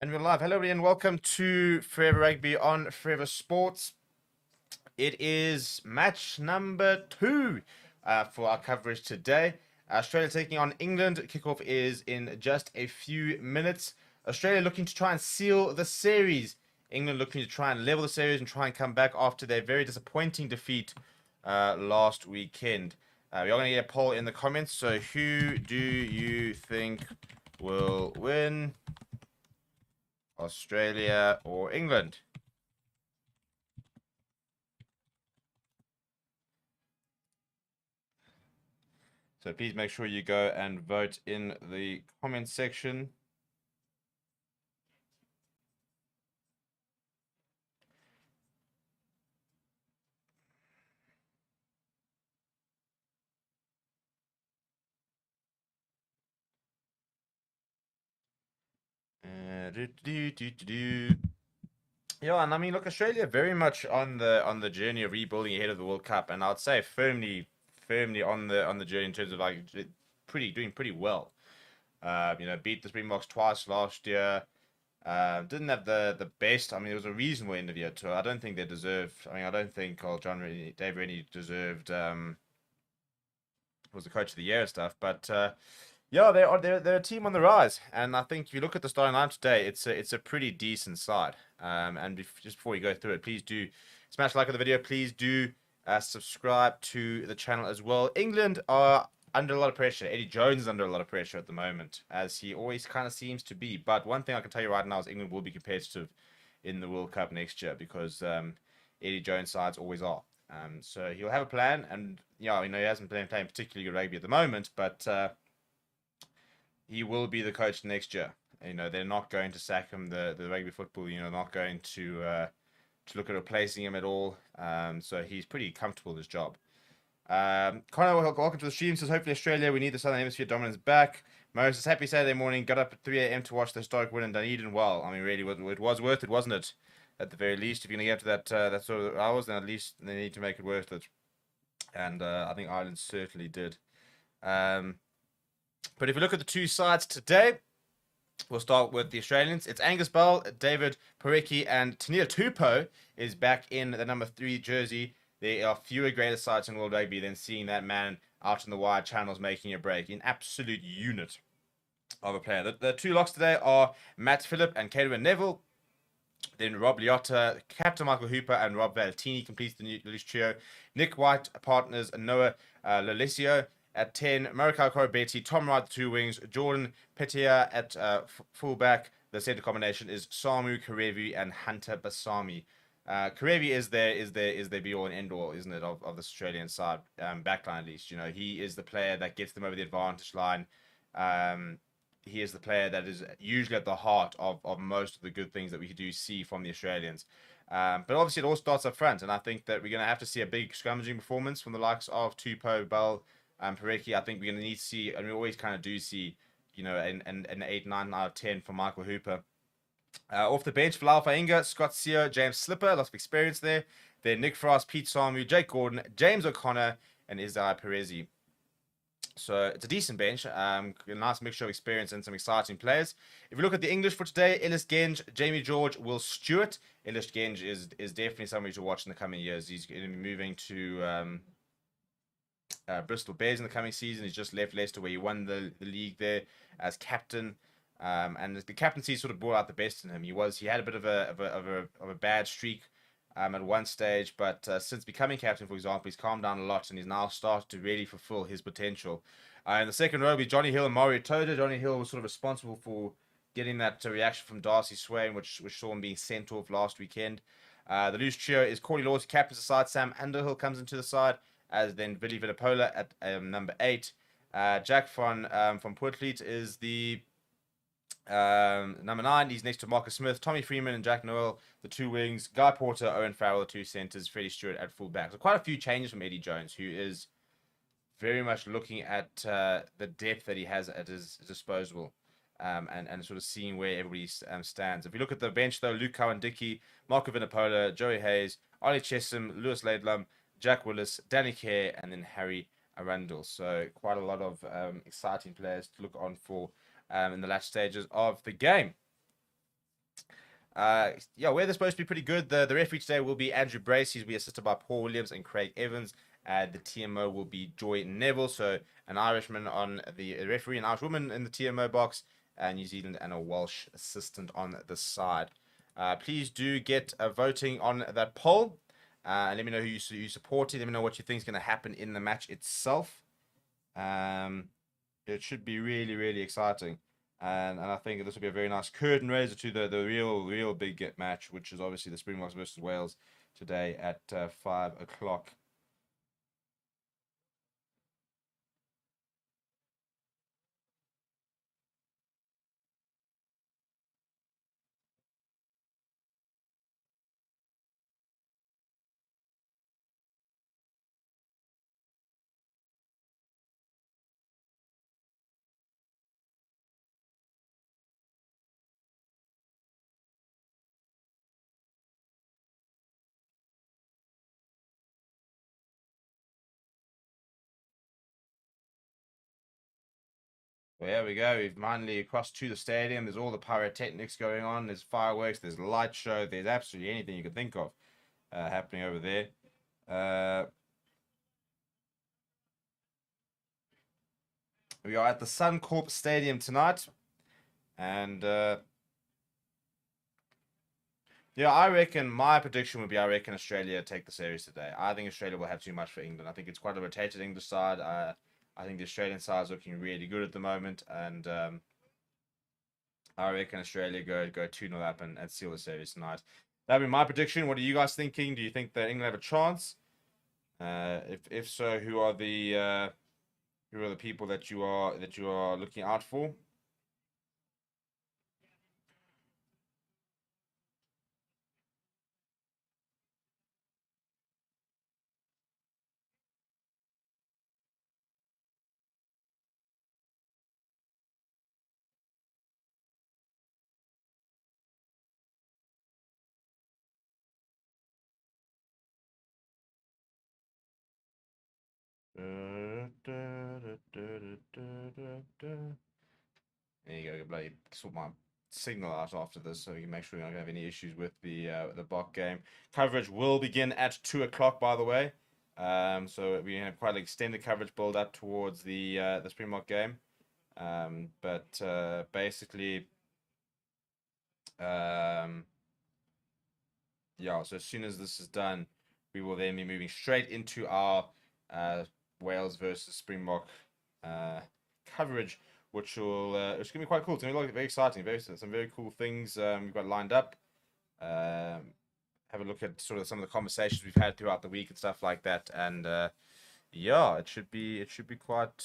And we're live. Hello, everybody, and welcome to Forever Rugby on Forever Sports. It is match number 2 for our coverage today. Australia taking on England. Kickoff is in just a few minutes. Australia looking to try and seal the series. England looking to try and level the series and try and come back after their very disappointing defeat last weekend. We are going to get a poll in the comments. So, who do you think will win? Australia or England? So please make sure you go and vote in the comment section. Yeah, and I mean, look, Australia very much on the journey of rebuilding ahead of the World Cup, and I'd say firmly on the journey in terms of like doing pretty well. Beat the Springboks twice last year. Didn't have the best. I mean, it was a reasonable end of year tour. I don't think they deserved. I mean, I don't think Dave really deserved was the coach of the year and stuff. But yeah, they're a team on the rise, and I think if you look at the starting line today, it's a pretty decent side. Just before we go through it, please do smash like on the video. Please do subscribe to the channel as well. England are under a lot of pressure. Eddie Jones is under a lot of pressure at the moment, as he always kind of seems to be. But one thing I can tell you right now is England will be competitive in the World Cup next year because Eddie Jones sides always are. So he'll have a plan, and yeah, he hasn't been playing particularly good rugby at the moment, but he will be the coach next year. They're not going to sack him. The rugby football, not going to look at replacing him at all. So he's pretty comfortable in his job. Connor, welcome to the stream. Says hopefully Australia, we need the Southern Hemisphere dominance back. Moses says happy Saturday morning. Got up at 3 a.m. to watch the historic win in Dunedin. Well, I mean, really, it was worth it, wasn't it? At the very least, if you're gonna get to that sort of hours, then at least they need to make it worth it. And I think Ireland certainly did. But if we look at the two sides today, we'll start with the Australians. It's Angus Bell, David Porecki, and Tania Tupou is back in the number 3 jersey. There are fewer greater sights in World Rugby than seeing that man out in the wide channels making a break. An absolute unit of a player. The two locks today are Matt Phillip and Caedwyn Neville. Then Rob Liotta, Captain Michael Hooper, and Rob Valentini completes the loose trio. Nick White partners Noah Lolesio at 10. Marikau Korobetti, Tom Wright, the two wings. Jordan Petia at fullback. The centre combination is Samu Karevi and Hunter Basami. Karevi is their be all and end all, isn't it, of the Australian side, backline at least. He is the player that gets them over the advantage line. He is the player that is usually at the heart of most of the good things that we do see from the Australians. But obviously, it all starts up front, and I think that we're going to have to see a big scrummaging performance from the likes of Tupou, Bell, Porecki. I think we're going to need to see, and we always kind of do see, an 8, 9 out of 10 from Michael Hooper. Off the bench, Bilal Fainga, Scott Seo, James Slipper, lots of experience there. Then Nick Frost, Pete Samu, Jake Gordon, James O'Connor, and Isaiah Perezi. So it's a decent bench, a nice mixture of experience and some exciting players. If we look at the English for today, Ellis Genge, Jamie George, Will Stewart. Ellis Genge is definitely somebody to watch in the coming years. He's going to be moving to Bristol Bears in the coming season. He's just left Leicester where he won the league there as captain. And the captaincy sort of brought out the best in him. He had a bit of a bad streak at one stage, but since becoming captain, for example, he's calmed down a lot and he's now started to really fulfill his potential. In the second row will be Johnny Hill and Mario Toda. Johnny Hill was sort of responsible for getting that reaction from Darcy Swain, which saw him being sent off last weekend. The loose trio is Corey Laws, captains the side. Sam Underhill comes into the side, as then Billy Villapola at number 8. Jack from Portfleet is the number 9. He's next to Marcus Smith, Tommy Freeman, and Jack Noel, the two wings. Guy Porter, Owen Farrell, the two centres. Freddie Stewart at fullback. So quite a few changes from Eddie Jones, who is very much looking at the depth that he has at his disposal, and sort of seeing where everybody stands. If you look at the bench, though, Luke Cowan-Dickey, Marco Vinapola, Joey Hayes, Ollie Chesham, Lewis Laidlum, Jack Willis, Danny Kerr, and then Harry Arundel. So quite a lot of exciting players to look on for in the last stages of the game. Yeah, weather's supposed to be pretty good. The referee today will be Andrew Brace. He'll be assisted by Paul Williams and Craig Evans. The TMO will be Joy Neville. So an Irishman on the referee, an Irish woman in the TMO box, New Zealand, and a Welsh assistant on the side. Please do get voting on that poll. And let me know who you supporting. Let me know what you think is going to happen in the match itself. It should be really, really exciting. And I think this will be a very nice curtain raiser to the real big match, which is obviously the Springboks versus Wales today at 5 o'clock. Well, there we go. We've finally crossed to the stadium. There's all the pyrotechnics going on. There's fireworks. There's light show. There's absolutely anything you could think of happening over there. We are at the Suncorp Stadium tonight, and yeah, I reckon my prediction would be I reckon Australia take the series today. I think Australia will have too much for England. I think it's quite a rotated English side. I think the Australian side is looking really good at the moment, and I reckon Australia go 2-0 up and seal the series tonight. That'd be my prediction. What are you guys thinking? Do you think that England have a chance? If so, who are the people that you are looking out for? There you go. Bloody sort my signal out after this, so you can make sure you don't have any issues with the Bok game. Coverage will begin at 2 o'clock, by the way. So we have quite an extended coverage build up towards the Springbok game. But basically, um, yeah. So as soon as this is done, we will then be moving straight into our Wales versus Springbok coverage, which will it's gonna be quite cool. It's gonna be very exciting. Some very cool things we've got lined up. Have a look at sort of some of the conversations we've had throughout the week and stuff like that. And yeah, it should be quite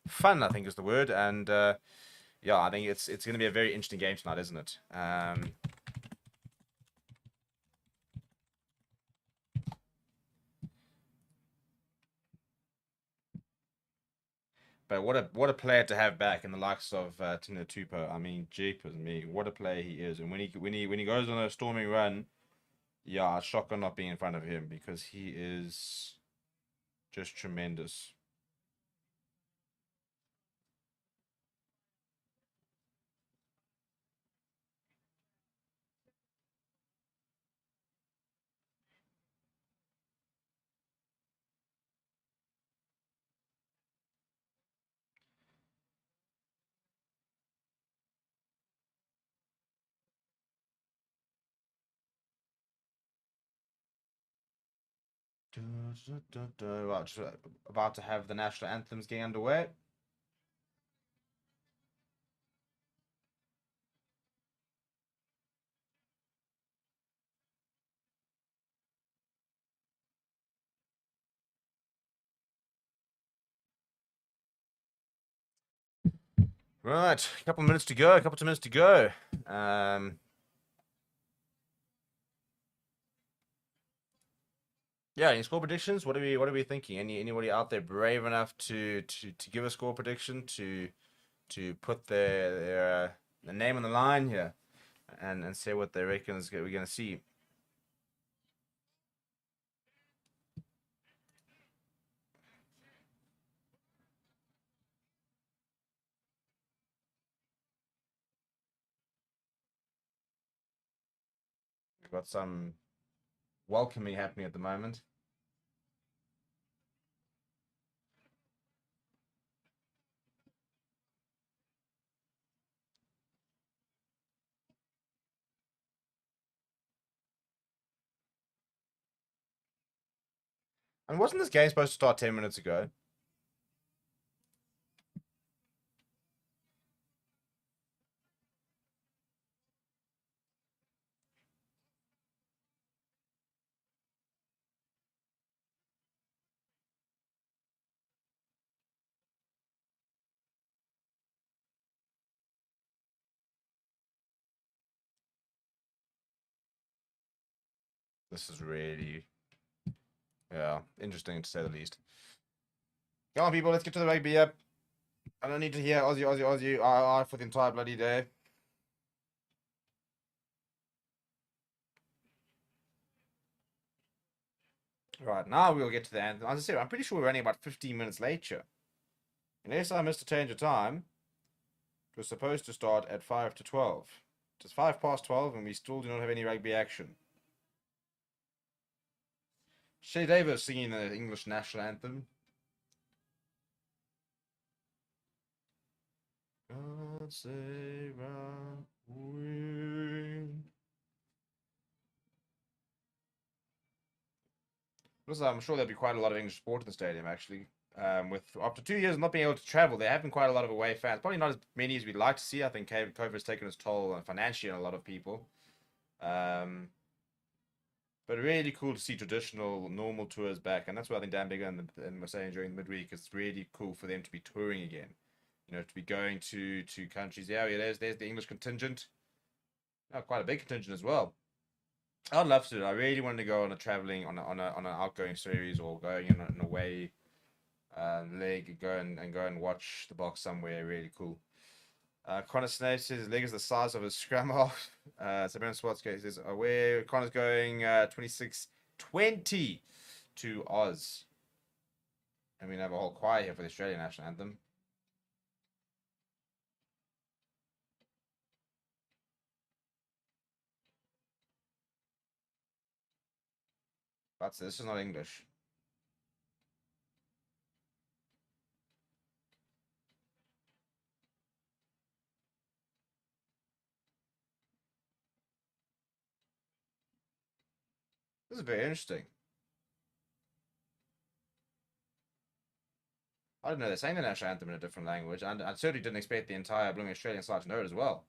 fun, I think is the word. And yeah, I think it's gonna be a very interesting game tonight, isn't it? But what a player to have back in the likes of Tina Tupou. I mean, jeepers me, what a player he is. And when he goes on a storming run, yeah, shocker not being in front of him because he is just tremendous. Well, just about to have the national anthems getting underway. Right, a couple of minutes to go. A couple of minutes to go. Yeah, any score predictions? What are we thinking? Anybody out there brave enough to give a score prediction to put their name on the line here and say what they reckon we're gonna see? got some welcoming happening at the moment. And wasn't this game supposed to start 10 minutes ago? This is really, yeah, interesting to say the least. Come on, people, let's get to the rugby up. I don't need to hear Aussie, Aussie, Aussie, for the entire bloody day. Right, now we'll get to the anthem. As I said, I'm pretty sure we're running about 15 minutes late here. Unless I missed a change of time, it was supposed to start at 5 to 12. It's 5 past 12 and we still do not have any rugby action. Shay Davis singing the English national anthem. God save our Queen. Listen, I'm sure there'll be quite a lot of English sport in the stadium, actually. With after 2 years of not being able to travel, there have been quite a lot of away fans. Probably not as many as we'd like to see. I think COVID has taken its toll financially on a lot of people. But really cool to see traditional, normal tours back, and that's what I think Dan Bigger and was saying during the midweek. It's really cool for them to be touring again. You know, to be going to countries. Yeah, there's the English contingent. Oh, quite a big contingent as well. I'd love to. I really wanted to go on a traveling on an outgoing series or going in an away leg, go and watch the box somewhere really cool. Connor Snape says his leg is the size of his scrum half. Sabrina Swartzke says where Connor's going 26-20 to Oz. And we have a whole choir here for the Australian national anthem. But this is not English. This is very interesting. I didn't know they're saying the national anthem in a different language, and I certainly didn't expect the entire blooming Australian side to know it as well.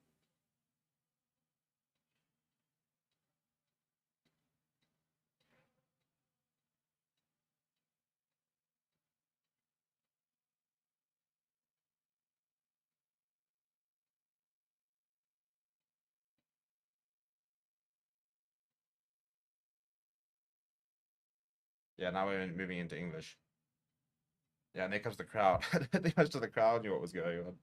Yeah, now we're moving into English. Yeah, and there comes the crowd. I don't think most of the crowd knew what was going on.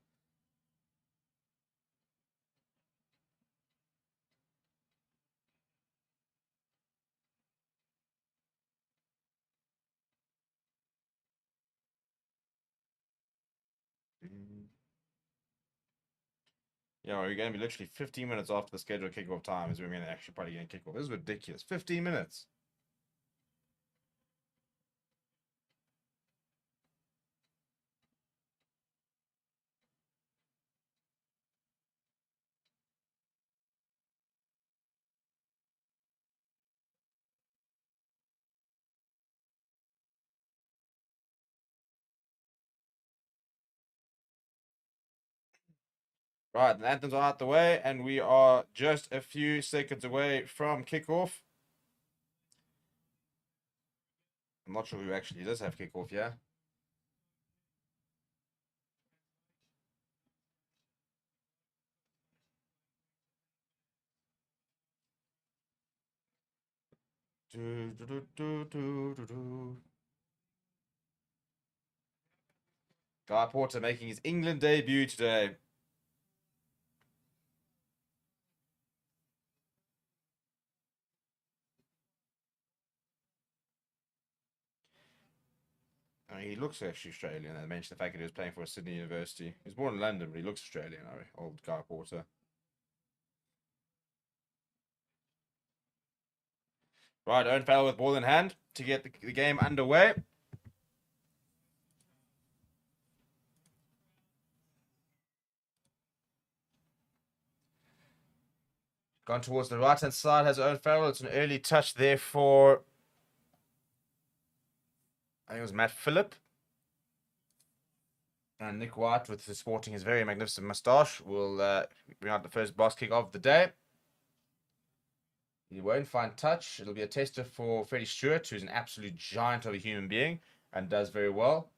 Yeah, we're going to be literally 15 minutes after the scheduled kickoff time is when we're going to actually probably get kickoff. This is ridiculous. 15 minutes. Right, the anthems are out the way, and we are just a few seconds away from kickoff. I'm not sure who actually does have kickoff, yeah? Do, do, do, do, do, do, do. Guy Porter making his England debut today. I mean, he looks actually Australian. I mentioned the fact that he was playing for a Sydney University. He was born in London, but he looks Australian, old Guy Porter. Right, Owen Farrell with ball in hand to get the game underway. Gone towards the right-hand side has Owen Farrell. It's an early touch there for, I think it was Matt Phillip. And Nick White, with his sporting his very magnificent moustache, will bring out the first box kick of the day. He won't find touch. It'll be a tester for Freddie Stewart, who's an absolute giant of a human being and does very well.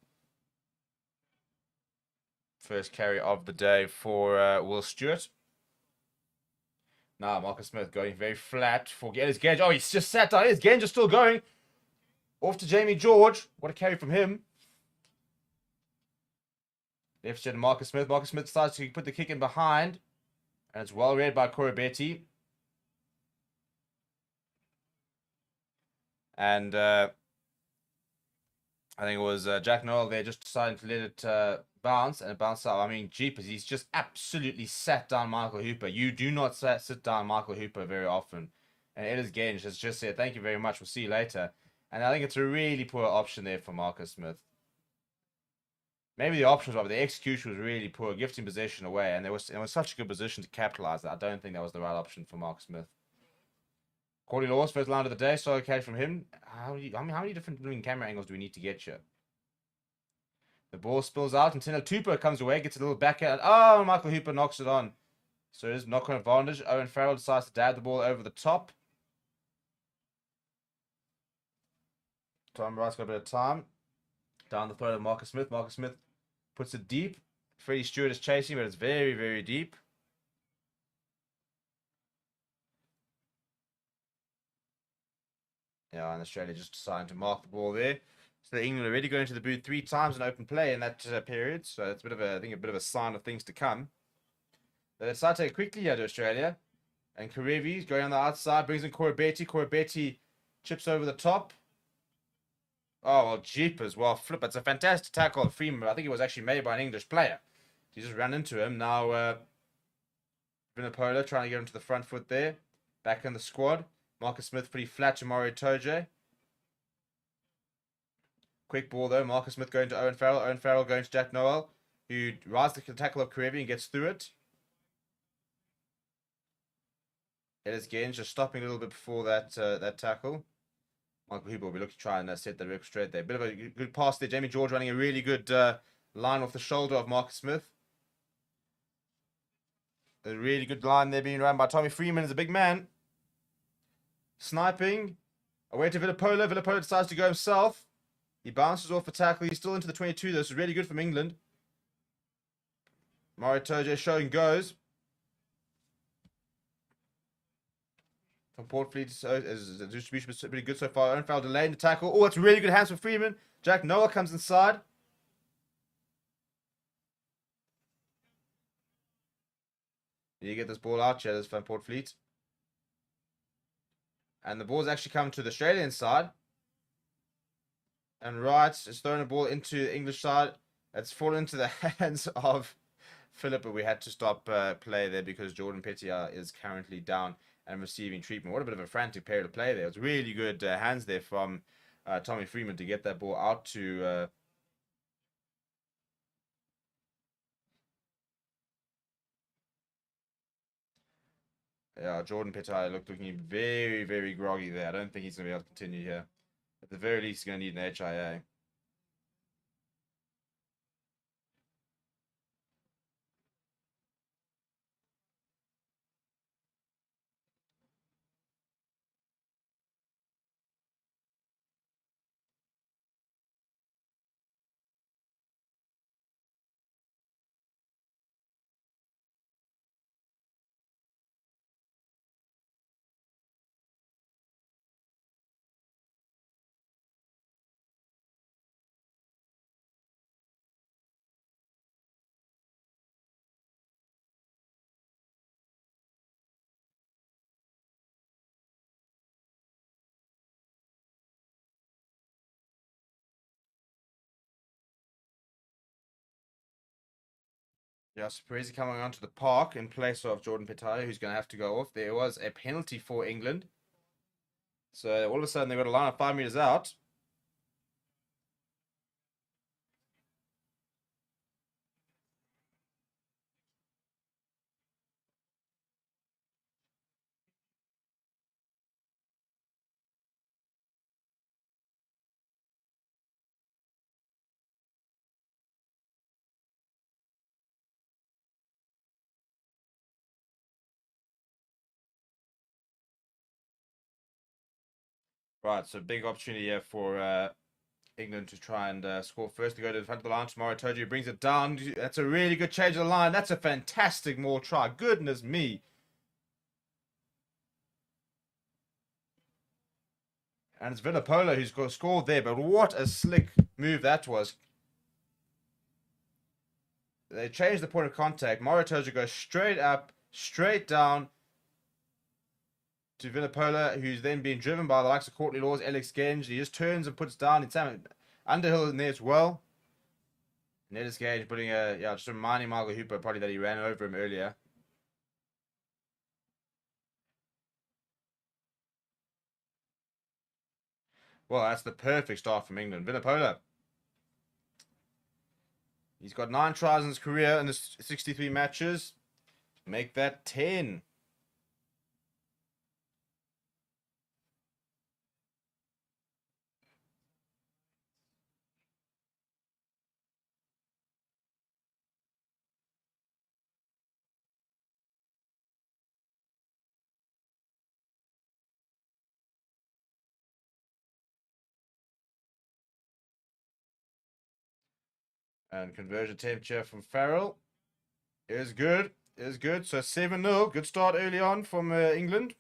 First carry of the day for Will Stewart. Now Marcus Smith going very flat for Ellis Gage. Oh, he's just sat down. Ellis Gage is still going. Off to Jamie George. What a carry from him. Left side Marcus Smith. Marcus Smith decides to put the kick in behind. And it's well read by Corabetti. And I think it was Jack Noel there just deciding to let it bounce. And it bounced out. I mean, jeepers, he's just absolutely sat down Michael Hooper. You do not sit down Michael Hooper very often. And Ellis Gage has just said, thank you very much. We'll see you later. And I think it's a really poor option there for Marcus Smith. Maybe the options were, but the execution was really poor, gifting possession away, and it was such a good position to capitalize that I don't think that was the right option for Mark Smith. Cordy Laws, first line of the day, solid catch from him. How many different camera angles do we need to get here? The ball spills out, and Tino Tupo comes away, gets a little backhand. Oh, Michael Hooper knocks it on. So it is knock-on advantage. Owen Farrell decides to dab the ball over the top. Tom Wright's got a bit of time. Down the throat of Marcus Smith. Marcus Smith puts it deep. Freddie Stewart is chasing, but it's very, very deep. Yeah, and Australia just deciding to mark the ball there. So England already going to the boot 3 times in open play in that period. So it's a bit of a, I think, a bit of a sign of things to come. They decide to take quickly here to Australia. And Karevi's going on the outside, brings in Corabetti. Corabetti chips over the top. Oh, well, jeepers. Well, flip. It's a fantastic tackle of Freeman. I think it was actually made by an English player. He just ran into him. Now, Vinipola trying to get him to the front foot there. Back in the squad. Marcus Smith pretty flat to Mario Toje. Quick ball, though. Marcus Smith going to Owen Farrell. Owen Farrell going to Jack Noel, who rides the tackle of Karevi and gets through it. Ellis Genge just stopping a little bit before that tackle. Michael Hooper will be looking to try and set the record straight there. Bit of a good pass there. Jamie George running a really good line off the shoulder of Marcus Smith. A really good line there being run by Tommy Freeman. Is a big man. Sniping. Away to Villapola. Villapola decides to go himself. He bounces off a tackle. He's still into the 22. This is really good from England. Mario Toje showing goes. From Port Fleet, the distribution is pretty good so far. Owen Farrell delaying the tackle. Oh, that's really good hands for Freeman. Jack Noah comes inside. You get this ball out, Cheddars from Port Fleet. And the ball's actually come to the Australian side. And Wright is throwing the ball into the English side. It's fallen into the hands of Philip, but we had to stop play there because Jordan Pettier is currently down and receiving treatment. What a bit of a frantic period of play there. It was really good hands there from Tommy Freeman to get that ball out to... yeah, Jordan Pettier looking very, very groggy there. I don't think he's going to be able to continue here. At the very least, he's going to need an HIA. Yeah, Saprezi coming onto the park in place of Jordan Pettier, who's going to have to go off. There was a penalty for England. So all of a sudden they've got a line of 5 meters out. Right, so big opportunity here for England to try and score first to go to the front of the line. Tomorrow Toji brings it down. That's a really good change of the line. That's a fantastic more try. Goodness me. And it's Vinipola who's got scored there, but what a slick move that was. They changed the point of contact. Moritoja goes straight up, straight down to Vinipola, who's then being driven by the likes of Courtney Laws, Alex Genge. He just turns and puts down. It's Underhill in there as well. Alex Genge putting just reminding Michael Hooper probably that he ran over him earlier. Well, that's the perfect start from England. Vinipola. He's got 9 tries in his career in the 63 matches. Make that 10. And conversion temperature from Farrell is good. Is good. So 7-0. Good start early on from England.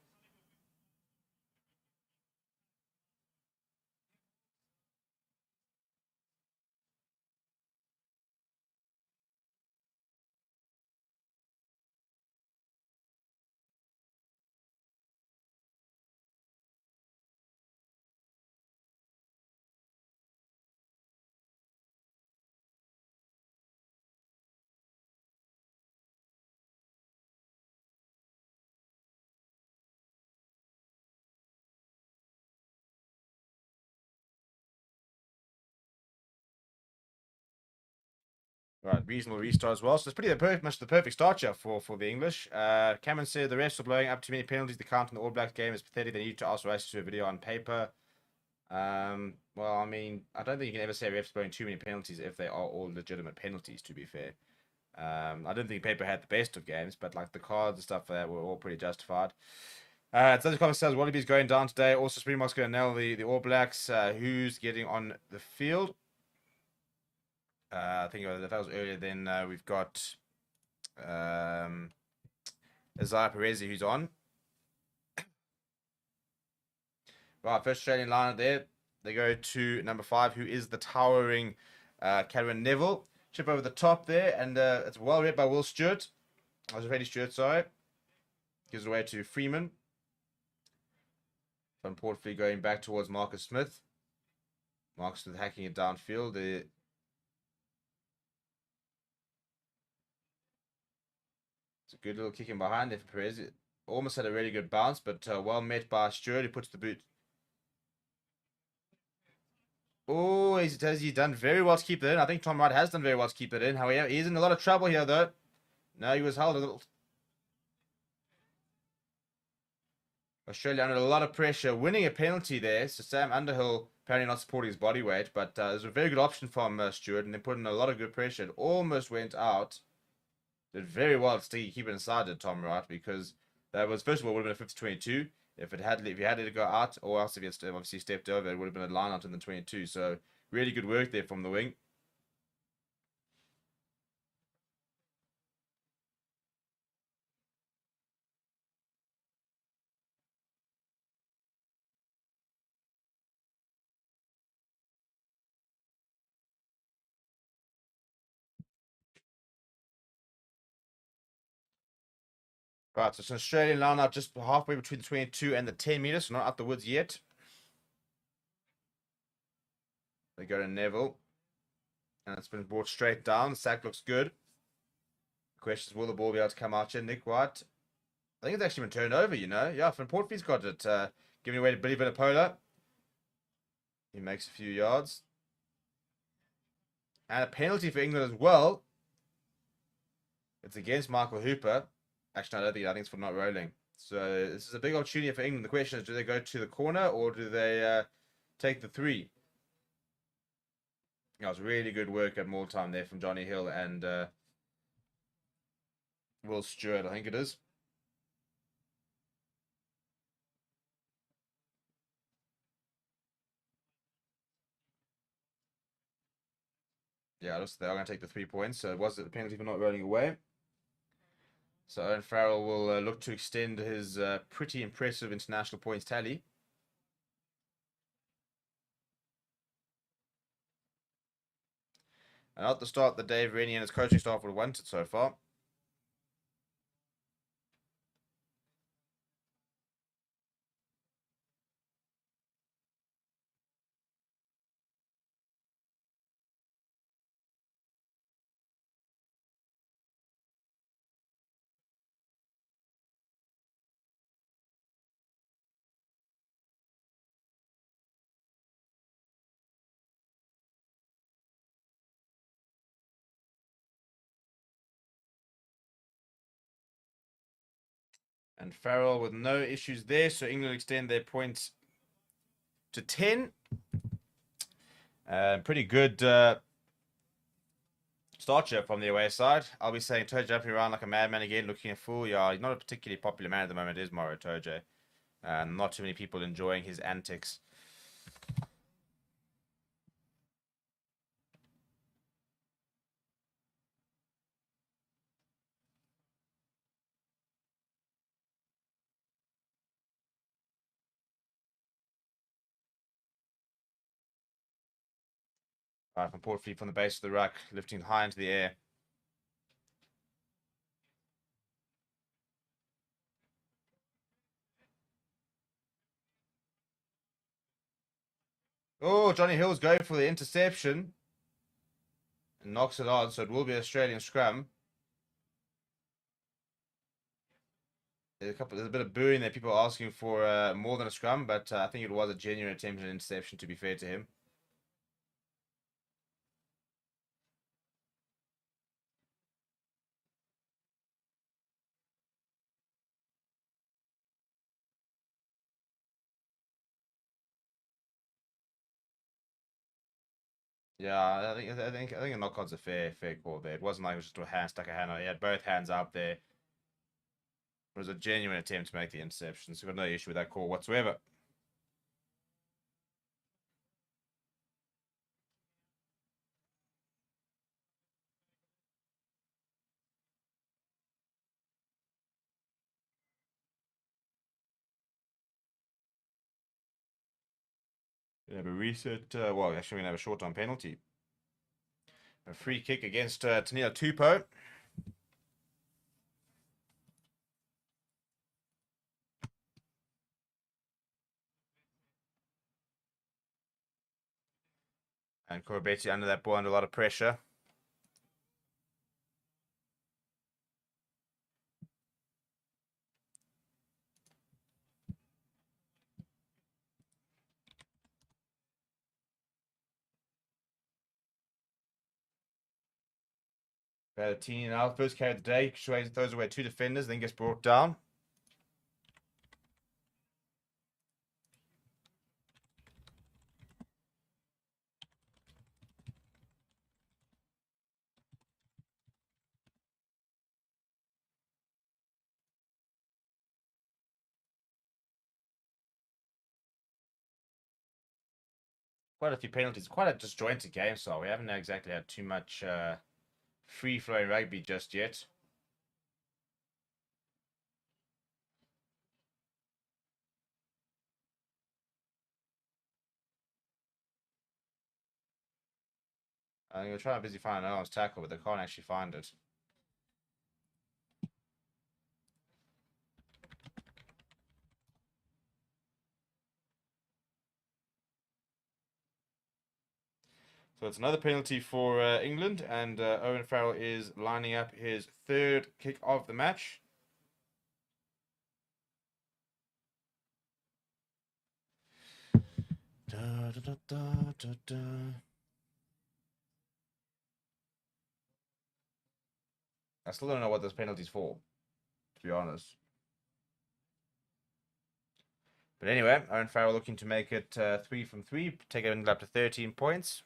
Right, reasonable restart as well. So it's pretty much the perfect start here for the English. Cameron said the refs are blowing up too many penalties. The count in the All Blacks game is pathetic. They need to ask Rice to do a video on paper. Well, I mean, I don't think you can ever say refs blowing too many penalties if they are all legitimate penalties, to be fair. I don't think paper had the best of games, but like the cards and stuff for that were all pretty justified. It's comment says Wallabies going down today. Also, Springboks going to nail the All Blacks. Who's getting on the field? I think if that was earlier, then we've got Isaiah Perez, who's on. Right, first Australian liner there. They go to number 5, who is the towering Cameron Neville. Chip over the top there, and it's well read by Will Stewart. I was Freddie Stewart, sorry. Gives it away to Freeman. Van Portfree going back towards Marcus Smith. Marcus Smith hacking it downfield. It's a good little kick in behind there for Perez. It almost had a really good bounce, but well met by Stewart, who puts the boot. Oh, he's done very well to keep it in. I think Tom Wright has done very well to keep it in. However, he's in a lot of trouble here, though. No, he was held a little. Australia under a lot of pressure, winning a penalty there. So Sam Underhill apparently not supporting his body weight, but it was a very good option from Stewart, and they put in a lot of good pressure. It almost went out. Did very well to keep it inside it, Tom Wright, because that was, first of all, would have been a 50-22. If he had let it go out, or else if he had obviously stepped over, it would have been a line out in the 22. So really good work there from the wing. Right, so it's an Australian line out just halfway between the 22 and the 10 meters, so not out the woods yet. They go to Neville. And it's been brought straight down. The sack looks good. The question is, will the ball be able to come out here? Nick White. I think it's actually been turned over, you know. Yeah, Van Portfree's got it. Giving away to Billy Vanapola. He makes a few yards. And a penalty for England as well. It's against Michael Hooper. Actually, no, I think it's for not rolling. So this is a big opportunity for England. The question is, do they go to the corner or do they take the 3? That was really good work at more time there from Johnny Hill and Will Stewart, I think it is. Yeah, they are going to take the 3 points. So it was the penalty for not rolling away. So Owen Farrell will look to extend his pretty impressive international points tally. And at the start, the Dave Rennie and his coaching staff would have wanted so far. And Farrell with no issues there. So England extend their points to 10. Pretty good start here from the away side. I'll be saying Toe jumping around like a madman again, looking a fool. Yeah, he's not a particularly popular man at the moment, is Maro Toje. Not too many people enjoying his antics. From Portfleet from the base of the ruck, lifting high into the air. Oh, Johnny Hill's going for the interception. And knocks it on, so it will be an Australian scrum. There's a bit of booing there. People are asking for more than a scrum, but I think it was a genuine attempt at an interception, to be fair to him. Yeah, I think a knockout's a fair call there. It wasn't like it was just a hand stuck a hand on. He had both hands up there. It was a genuine attempt to make the interception, so we've got no issue with that call whatsoever. We have a reset. Well, actually, we're going to have a short-time penalty. A free kick against Taniela Tupou. And Corbett under that ball under a lot of pressure. Teeny now, first carry of the day. Throws away 2 defenders, then gets brought down. Quite a few penalties. Quite a disjointed game, so we haven't exactly had too much free-flowing rugby just yet. I'm going to try and busy find an tackle, but they can't actually find it. So it's another penalty for England, and Owen Farrell is lining up his 3rd kick of the match. Da, da, da, da, da, da. I still don't know what this penalty's for, to be honest. But anyway, Owen Farrell looking to make it 3 from 3, take England up to 13 points.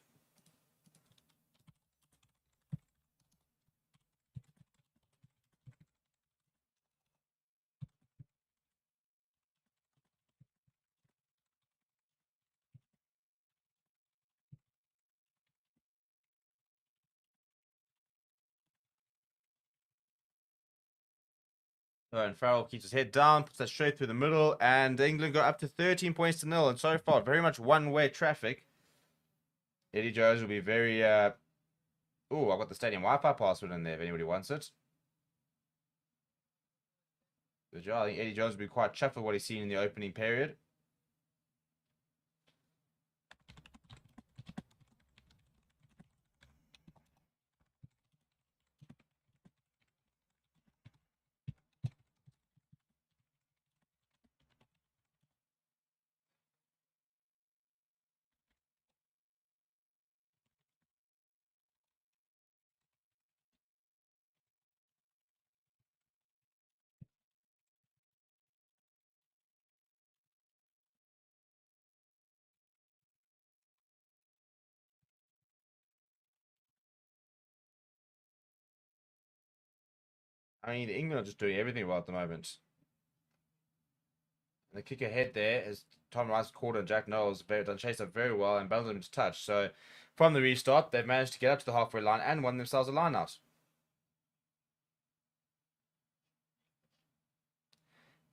And Farrell keeps his head down, puts that straight through the middle, and England got up to 13 points to nil. And so far, very much one-way traffic. Eddie Jones will be very. Oh, I've got the stadium Wi-Fi password in there if anybody wants it. Good job. I think Eddie Jones will be quite chuffed with what he's seen in the opening period. I mean, England are just doing everything well at the moment. And the kick ahead there is Tom Rice, Corder, and Jack Knowles done chased up very well and bounced them into touch. So from the restart, they've managed to get up to the halfway line and won themselves a line out.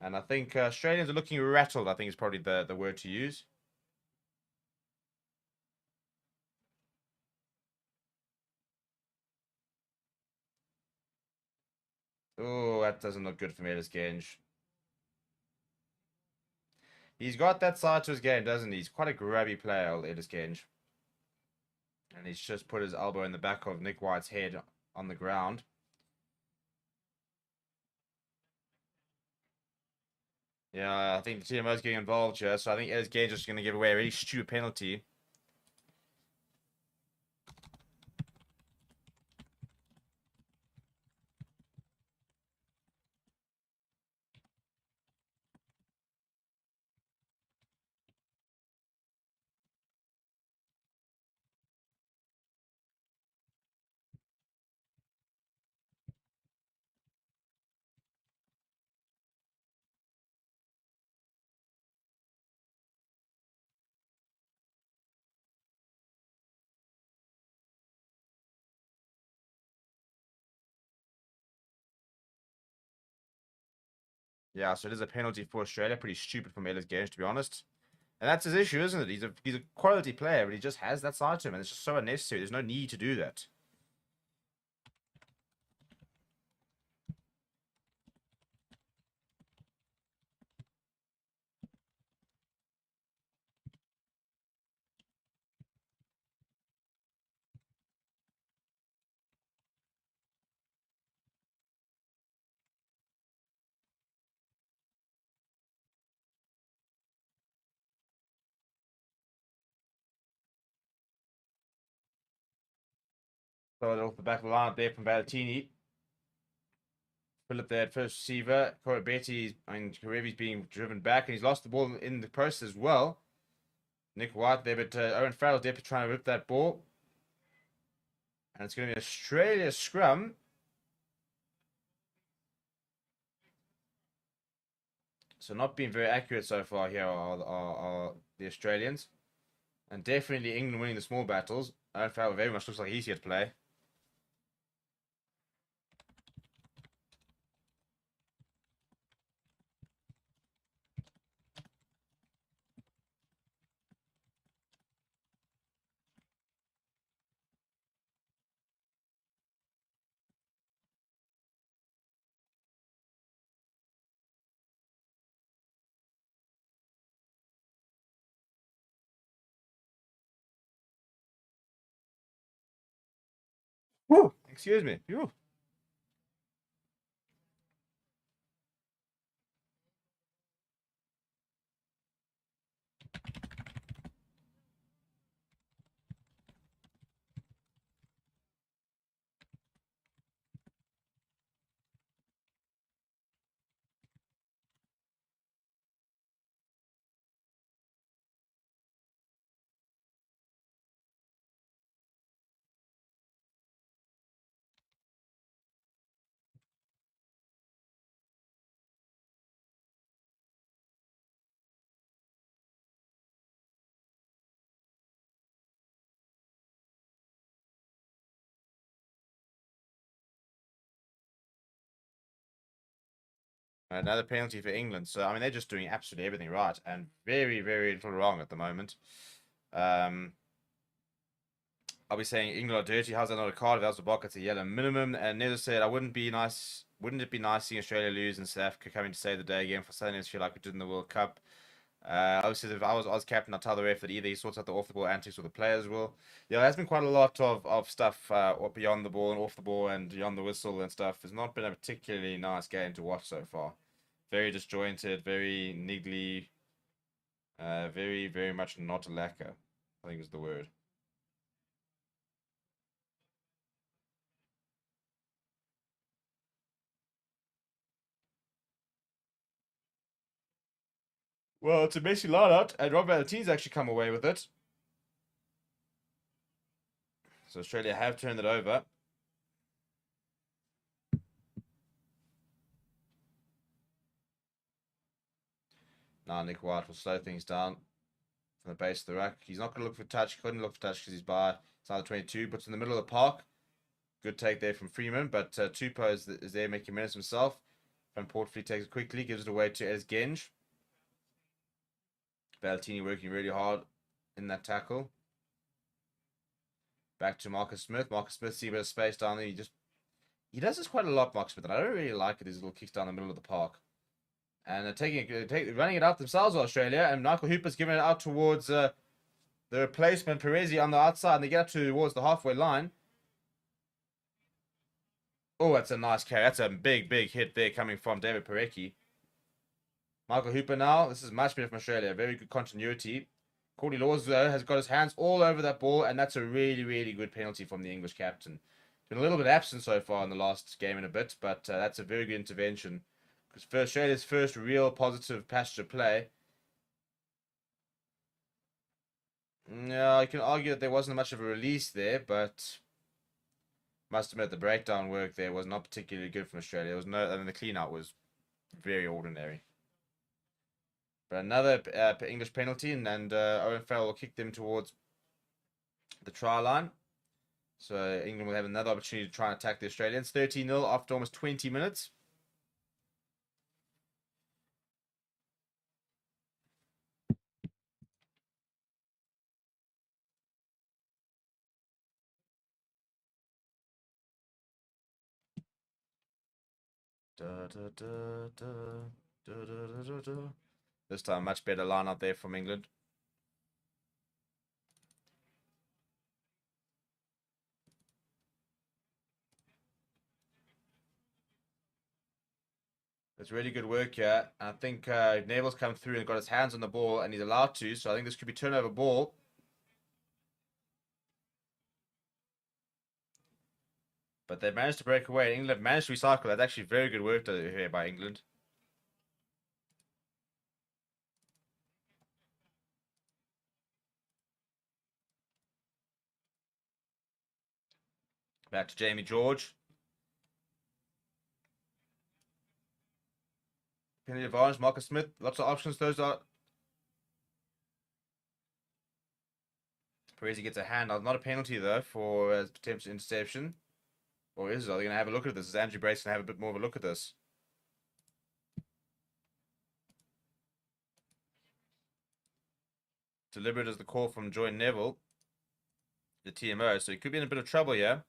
And I think Australians are looking rattled, I think is probably the word to use. Oh, that doesn't look good for Melis Genge. He's got that side to his game, doesn't he? He's quite a grabby player, Ellis Genge. And he's just put his elbow in the back of Nick White's head on the ground. Yeah, I think the TMO's getting involved here, so I think Ellis Genge is just going to give away a really stupid penalty. Yeah, so it is a penalty for Australia. Pretty stupid from Ellis Genge, to be honest. And that's his issue, isn't it? He's a quality player, but he just has that side to him, and it's just so unnecessary. There's no need to do that. So off the back of the line up there from Ballatini. Philip there at first receiver. Corabetti, Karevi's being driven back, and he's lost the ball in the process as well. Nick White there, but Owen Farrell's there trying to rip that ball. And it's going to be Australia scrum. So not being very accurate so far here are the Australians. And definitely England winning the small battles. Owen Farrell very much looks like he's here to play. Woo! Excuse me. Whew. Another penalty for England. So, I mean, they're just doing absolutely everything right and very, very little wrong at the moment. Um, I'll be saying England are dirty. How's that not a card? If that was a block, it's a yellow minimum. And Nether said, I wouldn't be nice. Wouldn't it be nice seeing Australia lose and South Africa coming to save the day again for Southern Hemisphere like we did in the World Cup? Obviously, if I was Oz captain, I'd tell the ref that either he sorts out the off the ball antics or the players will. Yeah, there's been quite a lot of stuff beyond the ball and off the ball and beyond the whistle and stuff. It's not been a particularly nice game to watch so far. Very disjointed, very niggly, very, very much not a lacquer, I think is the word. Well, it's a messy lineup, and Rob Valentine's actually come away with it. So Australia have turned it over. Now Nick White will slow things down from the base of the rack. He's not going to look for touch. He couldn't look for touch because he's by side 22. Puts in the middle of the park. Good take there from Freeman, but Tupou is there making minutes himself. Van Portfleet takes it quickly, gives it away to Ez Genge. Valentini working really hard in that tackle. Back to Marcus Smith. Marcus Smith see a bit of space down there. He does this quite a lot, Marcus Smith, and I don't really like it. These little kicks down the middle of the park. And running it out themselves, Australia. And Michael Hooper's giving it out towards the replacement, Perezi, on the outside. And they get up towards the halfway line. Oh, that's a nice carry. That's a big, big hit there coming from David Parecki. Michael Hooper now. This is much better from Australia. Very good continuity. Courtney Laws, though, has got his hands all over that ball. And that's a really, really good penalty from the English captain. Been a little bit absent so far in the last game in a bit. But that's a very good intervention. For Australia's first real positive passenger play. No, I can argue that there wasn't much of a release there, but must admit the breakdown work there was not particularly good from Australia. There was no, I mean, the clean out was very ordinary. But another English penalty, and Owen Farrell will kick them towards the try line. So England will have another opportunity to try and attack the Australians. 13-0 after almost 20 minutes. Da, da, da, da, da, da, da, da. This time, much better line out there from England. It's really good work here. I think Neville's come through and got his hands on the ball, and he's allowed to. So I think this could be turnover ball. But they managed to break away. England managed to recycle. That's actually very good work here by England. Back to Jamie George. Penalty advantage, Marcus Smith. Lots of options. Those are. Parisi gets a hand. Not a penalty, though, for attempted interception. Or is it? Are they going to have a look at this? Is Andrew Brace going to have a bit more of a look at this? Deliberate as the call from Joy Neville, the TMO. So he could be in a bit of trouble here.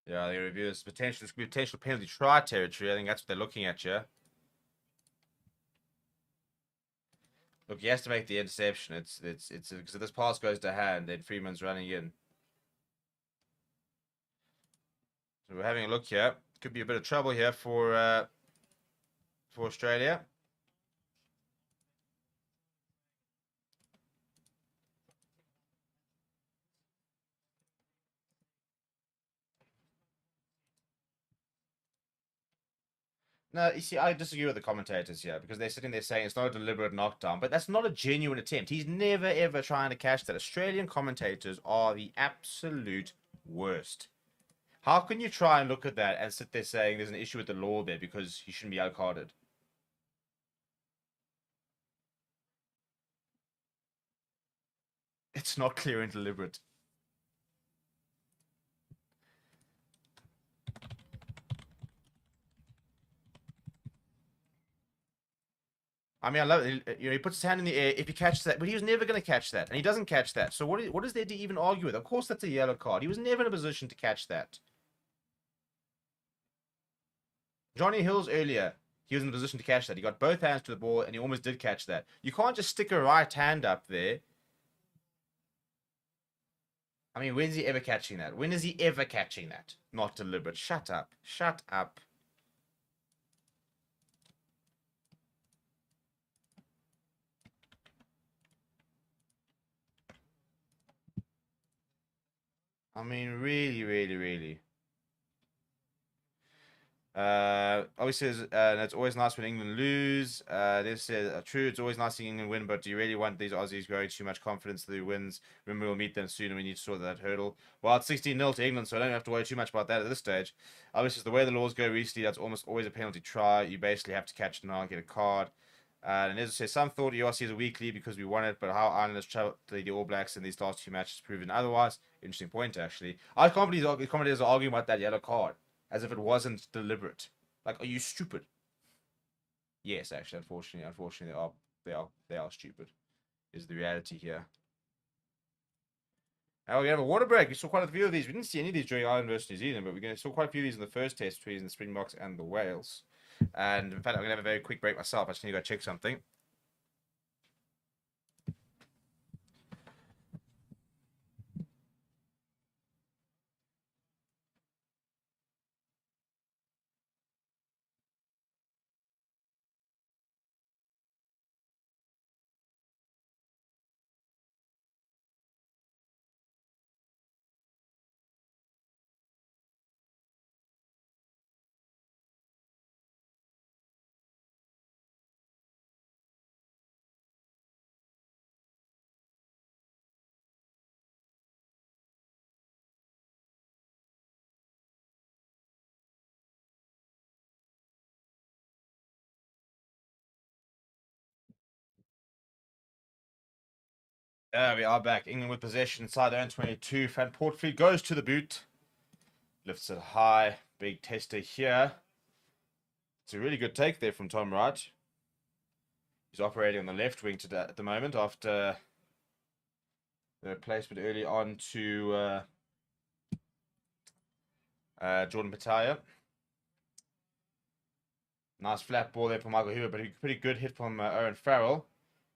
Yeah, they review this potential penalty try territory. I think that's what they're looking at here. Look, he has to make the interception. It's because if this pass goes to hand, then Freeman's running in. So we're having a look here. Could be a bit of trouble here for Australia. No, you see, I disagree with the commentators here because they're sitting there saying it's not a deliberate knockdown, but that's not a genuine attempt. He's never ever trying to catch that. Australian commentators are the absolute worst. How can you try and look at that and sit there saying there's an issue with the law there because he shouldn't be yellow carded? It's not clear and deliberate. I mean, I love it. You know, he puts his hand in the air if he catches that, but he was never going to catch that, and he doesn't catch that. So what is there to even argue with? Of course, that's a yellow card. He was never in a position to catch that. Johnny Hills earlier, he was in a position to catch that. He got both hands to the ball, and he almost did catch that. You can't just stick a right hand up there. I mean, when's he ever catching that? When is he ever catching that? Not deliberate. Shut up. Shut up. I mean, really, really, really. Obviously, it's always nice when England lose. This says, true, it's always nice seeing England win, but do you really want these Aussies growing too much confidence through wins? Remember, we'll meet them soon and we need to sort that hurdle. Well, it's 16-0 to England, so I don't have to worry too much about that at this stage. Obviously, the way the laws go recently, that's almost always a penalty try. You basically have to catch it now and get a card. And as I say, some thought ERC is a weak lead because we won it, but how Ireland has travelled to the All Blacks in these last two matches proven otherwise. Interesting point, actually. I can't believe the commentators are arguing about that yellow card as if it wasn't deliberate. Like, are you stupid? Yes, actually, unfortunately, they are stupid. Is the reality here. Now we have a water break. We saw quite a few of these. We didn't see any of these during Ireland versus New Zealand, but we saw quite a few of these in the first test between the Springboks and the Wales. And in fact, I'm gonna have a very quick break myself. I just need to go check something. We are back. England with possession inside their own 22. Van Portfleet goes to the boot. Lifts it high. Big tester here. It's a really good take there from Tom Wright. He's operating on the left wing at the moment after the replacement early on to Jordan Pataya. Nice flat ball there from Michael Hoover, but a pretty good hit from Owen Farrell.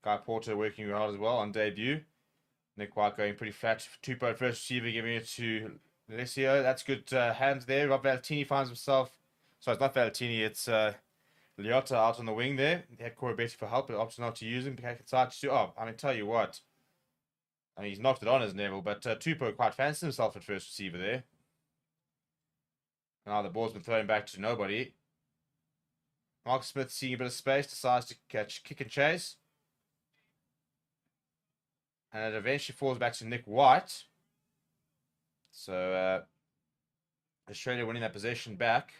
Guy Porter working hard as well on debut. Nick White going pretty flat. Two-point first receiver giving it to Alessio. That's good hands there. Rob Valentini finds himself. Sorry, it's not Valentini. It's Liotta out on the wing there. He had Corey Betty for help, but opted not to use him. Oh, I mean, tell you what. I mean, he's knocked it on his Neville, but Tupou quite fancied himself at first receiver there. Now the ball's been thrown back to nobody. Mark Smith, seeing a bit of space, decides to kick and chase. And it eventually falls back to Nick White. So Australia winning that possession back.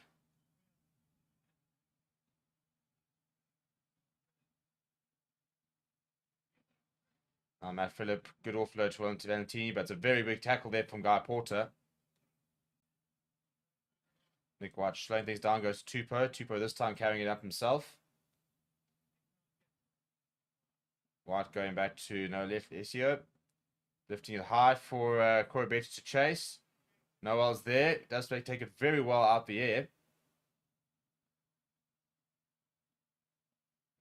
Matt Phillip, good offload to Valentini, but it's a very big tackle there from Guy Porter. Nick White slowing things down, goes to Tupou. Tupou this time carrying it up himself. White going back to no left, Essio. Lifting it high for Corey Betty to chase. Noel's there. Does take it very well out the air.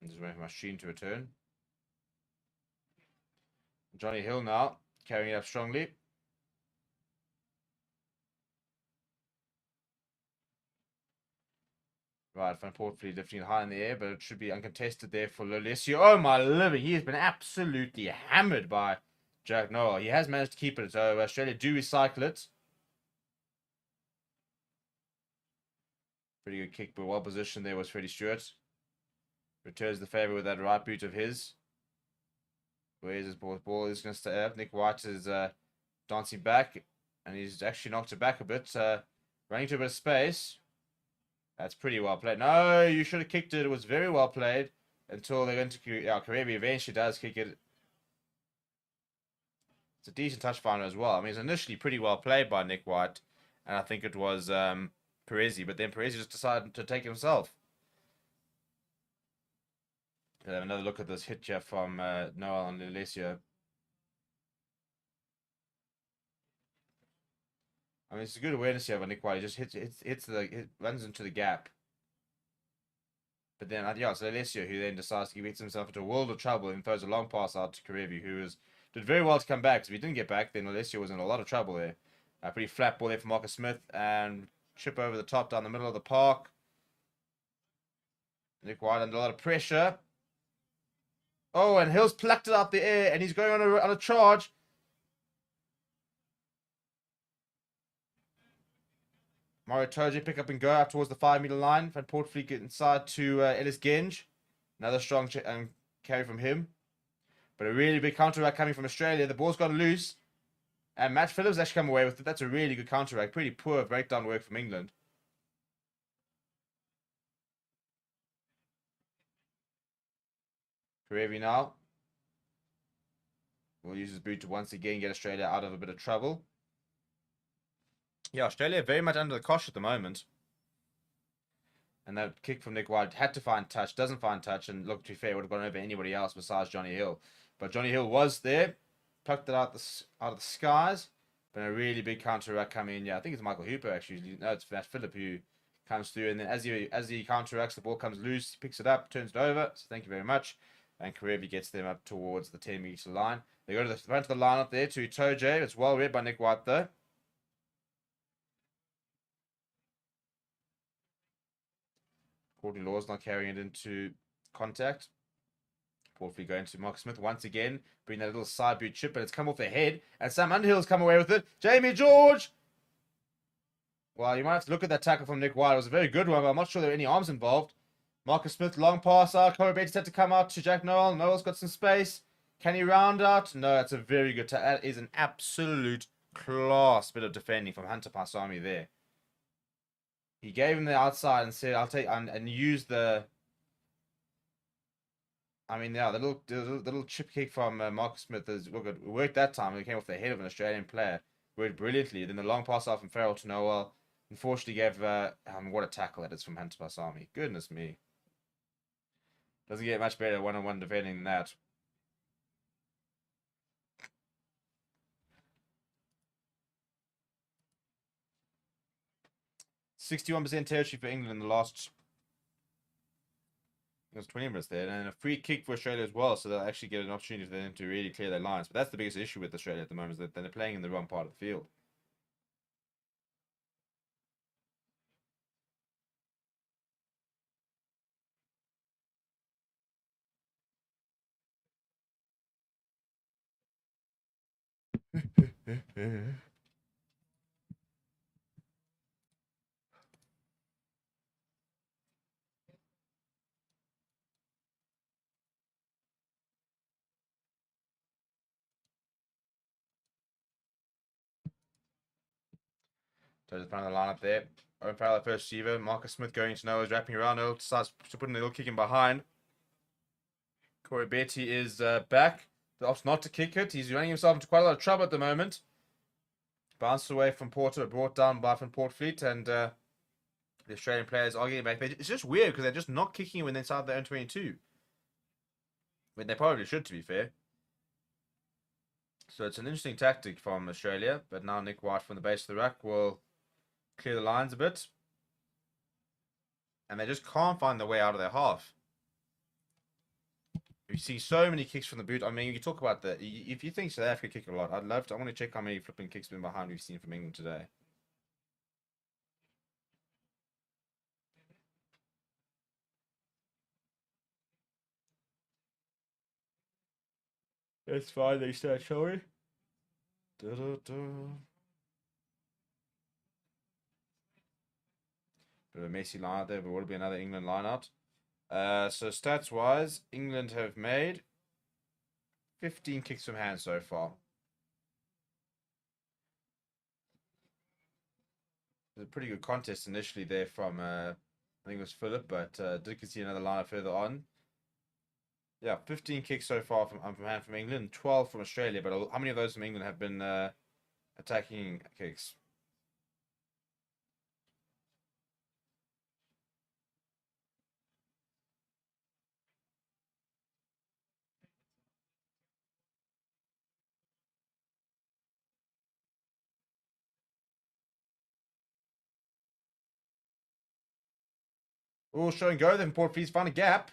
I'm just waiting for my stream to return. Johnny Hill now, carrying it up strongly. Right, Van Portfleet lifting it high in the air, but it should be uncontested there for Lolesio. Oh my living, he has been absolutely hammered by Jack Noel. He has managed to keep it, so Australia do recycle it. Pretty good kick, but well positioned there was Freddie Stewart. Returns the favour with that right boot of his. Where's his ball? Ball is going to stay up. Nick White is dancing back, and he's actually knocked it back a bit. Running to a bit of space. That's pretty well played. No, you should have kicked it. It was very well played until they went to Karevi eventually does kick it. It's a decent touch finder as well. I mean, it's initially pretty well played by Nick White, and I think it was Perezi, but then Perezi just decided to take it himself. We'll have another look at this hit here from Noel and Alessio. I mean, it's a good awareness here by Nick White. He just runs into the gap. But then, yeah, it's Alessio who then decides he gets himself into a world of trouble and throws a long pass out to Karevi, who did very well to come back. Because if he didn't get back, then Alessio was in a lot of trouble there. Pretty flat ball there for Marcus Smith, and chip over the top down the middle of the park. Nick White under a lot of pressure. Oh, and Hill's plucked it out the air, and he's going on a charge. Mario Toji pick up and go up towards the 5-meter line. Van Portfleet get inside to Ellis Genge. Another strong carry from him. But a really big counter-attack coming from Australia. The ball's got loose. And Matt Phillips actually come away with it. That's a really good counter-attack. Pretty poor breakdown work from England. Karevi now will use his boot to once again get Australia out of a bit of trouble. Yeah, Australia very much under the cosh at the moment. And that kick from Nick White had to find touch, doesn't find touch, and look, to be fair, would have gone over anybody else besides Johnny Hill. But Johnny Hill was there, plucked it out of the skies, but a really big counter-attack coming in. Yeah, I think it's Michael Hooper actually. No, it's Matt Phillip who comes through, and then as he counteracts, the ball comes loose, he picks it up, turns it over. So thank you very much. And Karevi gets them up towards the 10-meter line. They go to the front of the line up there to Toje. It's well read by Nick White though. Courtney Law's not carrying it into contact. Portfleet going to Mark Smith once again, bring that little side boot chip, but it's come off their head, and Sam Underhill's come away with it. Jamie George! Well, you might have to look at that tackle from Nick White. It was a very good one, but I'm not sure there were any arms involved. Marcus Smith, long pass out. Corey Bates had to come out to Jack Noel. Noel's got some space. Can he round out? No, that's a very good tackle. That is an absolute class bit of defending from Hunter Paisami there. He gave him the outside and said, I'll take, and used the, I mean, yeah, the little chip kick from Marcus Smith worked that time. It came off the head of an Australian player. Worked brilliantly. Then the long pass off from Farrell to Noel. Unfortunately gave, what a tackle that is from Hunter Paisami. Goodness me. Doesn't get much better one-on-one defending than that. .61% territory for England in the last, it was 20 minutes there, and a free kick for Australia as well, so they'll actually get an opportunity for them to really clear their lines. But that's the biggest issue with Australia at the moment, is that they're playing in the wrong part of the field. So just front of the lineup there. Owen Farrell at first receiver. Marcus Smith going to Noah, wrapping around. Noah decides to put in a little kick in behind. Corey Betty is back. The opts not to kick it. He's running himself into quite a lot of trouble at the moment. Bounced away from Porter, brought down by Van Portfleet, and the Australian players are getting back. It's just weird because they're just not kicking it when they're inside their own 22. When they probably should, to be fair. So it's an interesting tactic from Australia, but now Nick White from the base of the ruck will clear the lines a bit. And they just can't find their way out of their half. We see so many kicks from the boot. I mean, you talk about the, if you think South Africa kick a lot, I want to check how many flipping kicks been behind we've seen from England today. It's fine, they start, shall we? Bit of a messy line out there, but will be another England line out. So stats wise, England have made 15 kicks from hand so far. It was a pretty good contest initially there from I think it was Philip, but did concede another line further on. Yeah, 15 kicks so far from hand from England, 12 from Australia. But how many of those from England have been attacking kicks? Oh, show and go then. Port Fleet's found a gap.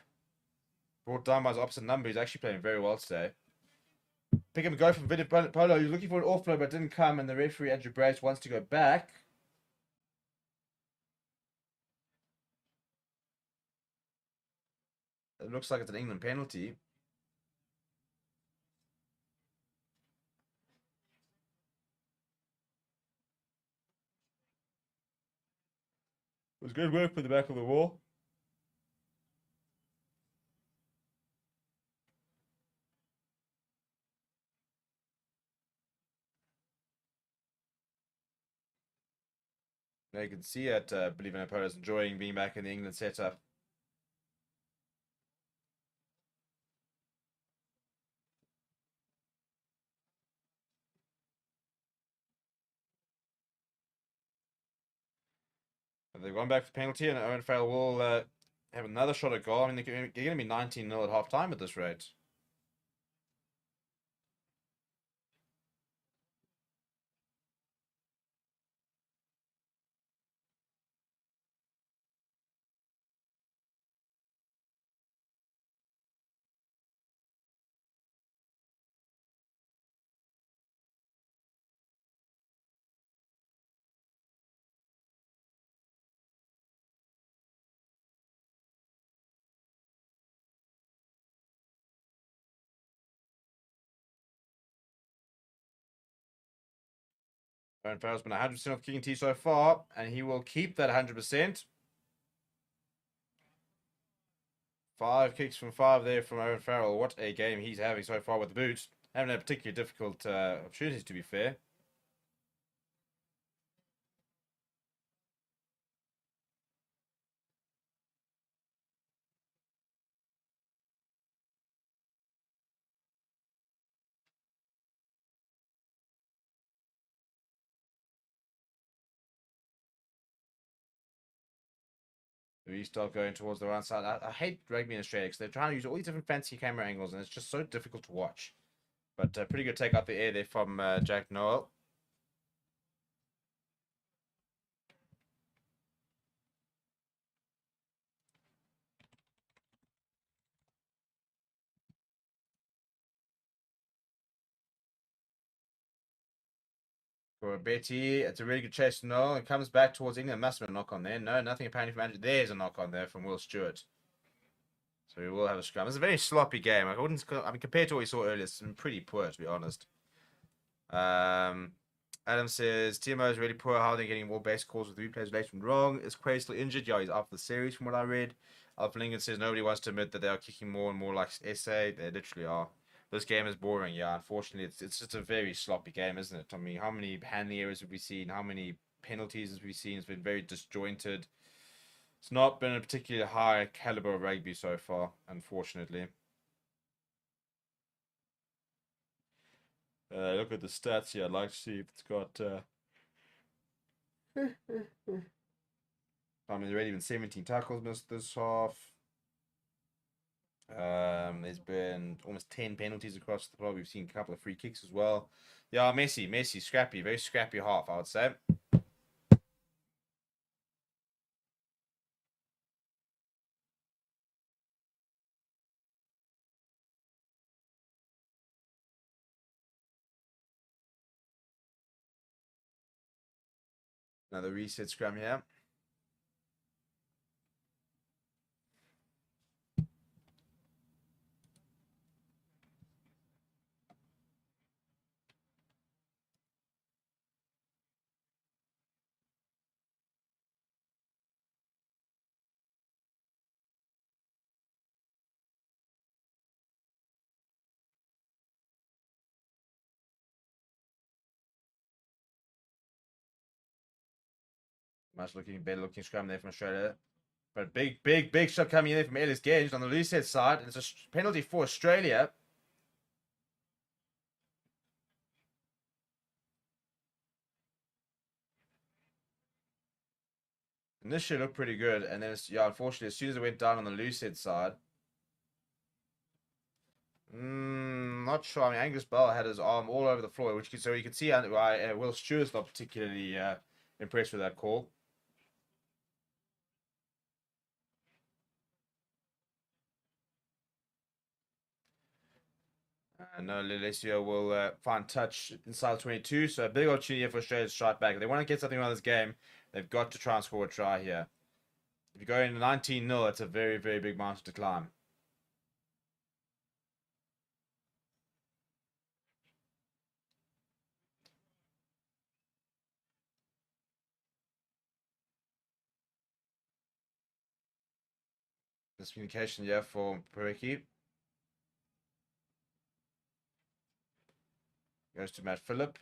Brought down by his opposite number. He's actually playing very well today. Pick him and go from Vinny Polo. He was looking for an offload but didn't come, and the referee Andrew Brace wants to go back. It looks like it's an England penalty. It was good work for the back of the wall. Now you can see it, Believe in Polo is enjoying being back in the England setup. They've gone back for penalty, and Owen Farrell will have another shot at goal. I mean, they're going to be 19-0 at half time at this rate. Owen Farrell's been 100% off kicking tee so far, and he will keep that 100%. 5 kicks from 5 there from Owen Farrell. What a game he's having so far with the boots. Haven't had particularly difficult opportunities, to be fair. We start going towards the right side. I hate rugby in Australia because they're trying to use all these different fancy camera angles, and it's just so difficult to watch. But pretty good take out the air there from Jack Noel. For Betty, it's a really good chase. No, it comes back towards England. Must have been a knock on there. No, nothing apparently from Andrew. There's a knock on there from Will Stewart. So we will have a scrum. It's a very sloppy game. I wouldn't. I mean, compared to what we saw earlier, it's been pretty poor, to be honest. Adam says TMO is really poor. How they're getting more base calls with replays late and wrong. Is Quay still injured? Yeah, he's out for the series, from what I read. Alpha Lincoln says nobody wants to admit that they are kicking more and more like SA. They literally are. This game is boring, yeah. Unfortunately, it's just a very sloppy game, isn't it? I mean, how many handling errors have we seen? How many penalties have we seen? It's been very disjointed. It's not been a particularly high caliber of rugby so far, unfortunately. Look at the stats here. I'd like to see if it's got. I mean, there's already been 17 tackles missed this half. There's been almost 10 penalties across the plot. We've seen a couple of free kicks as well. Yeah, messy, scrappy, very scrappy half, I would say. Another reset scrum here. Much better looking scrum there from Australia. But big shot coming in there from Ellis Genge on the loose head side. And it's a penalty for Australia. And this should look pretty good. And then, unfortunately, as soon as it went down on the loose head side, not sure. I mean, Angus Bell had his arm all over the floor, so you can see why Will Stewart's not particularly impressed with that call. No, Lelesio will find touch inside 22. So a big opportunity for Australia to strike back. If they want to get something out of this game, they've got to try and score a try here. If you go into 19-0, it's a very, very big mountain to climb. Miscommunication, yeah, for Pereki. Goes to Matt Phillip.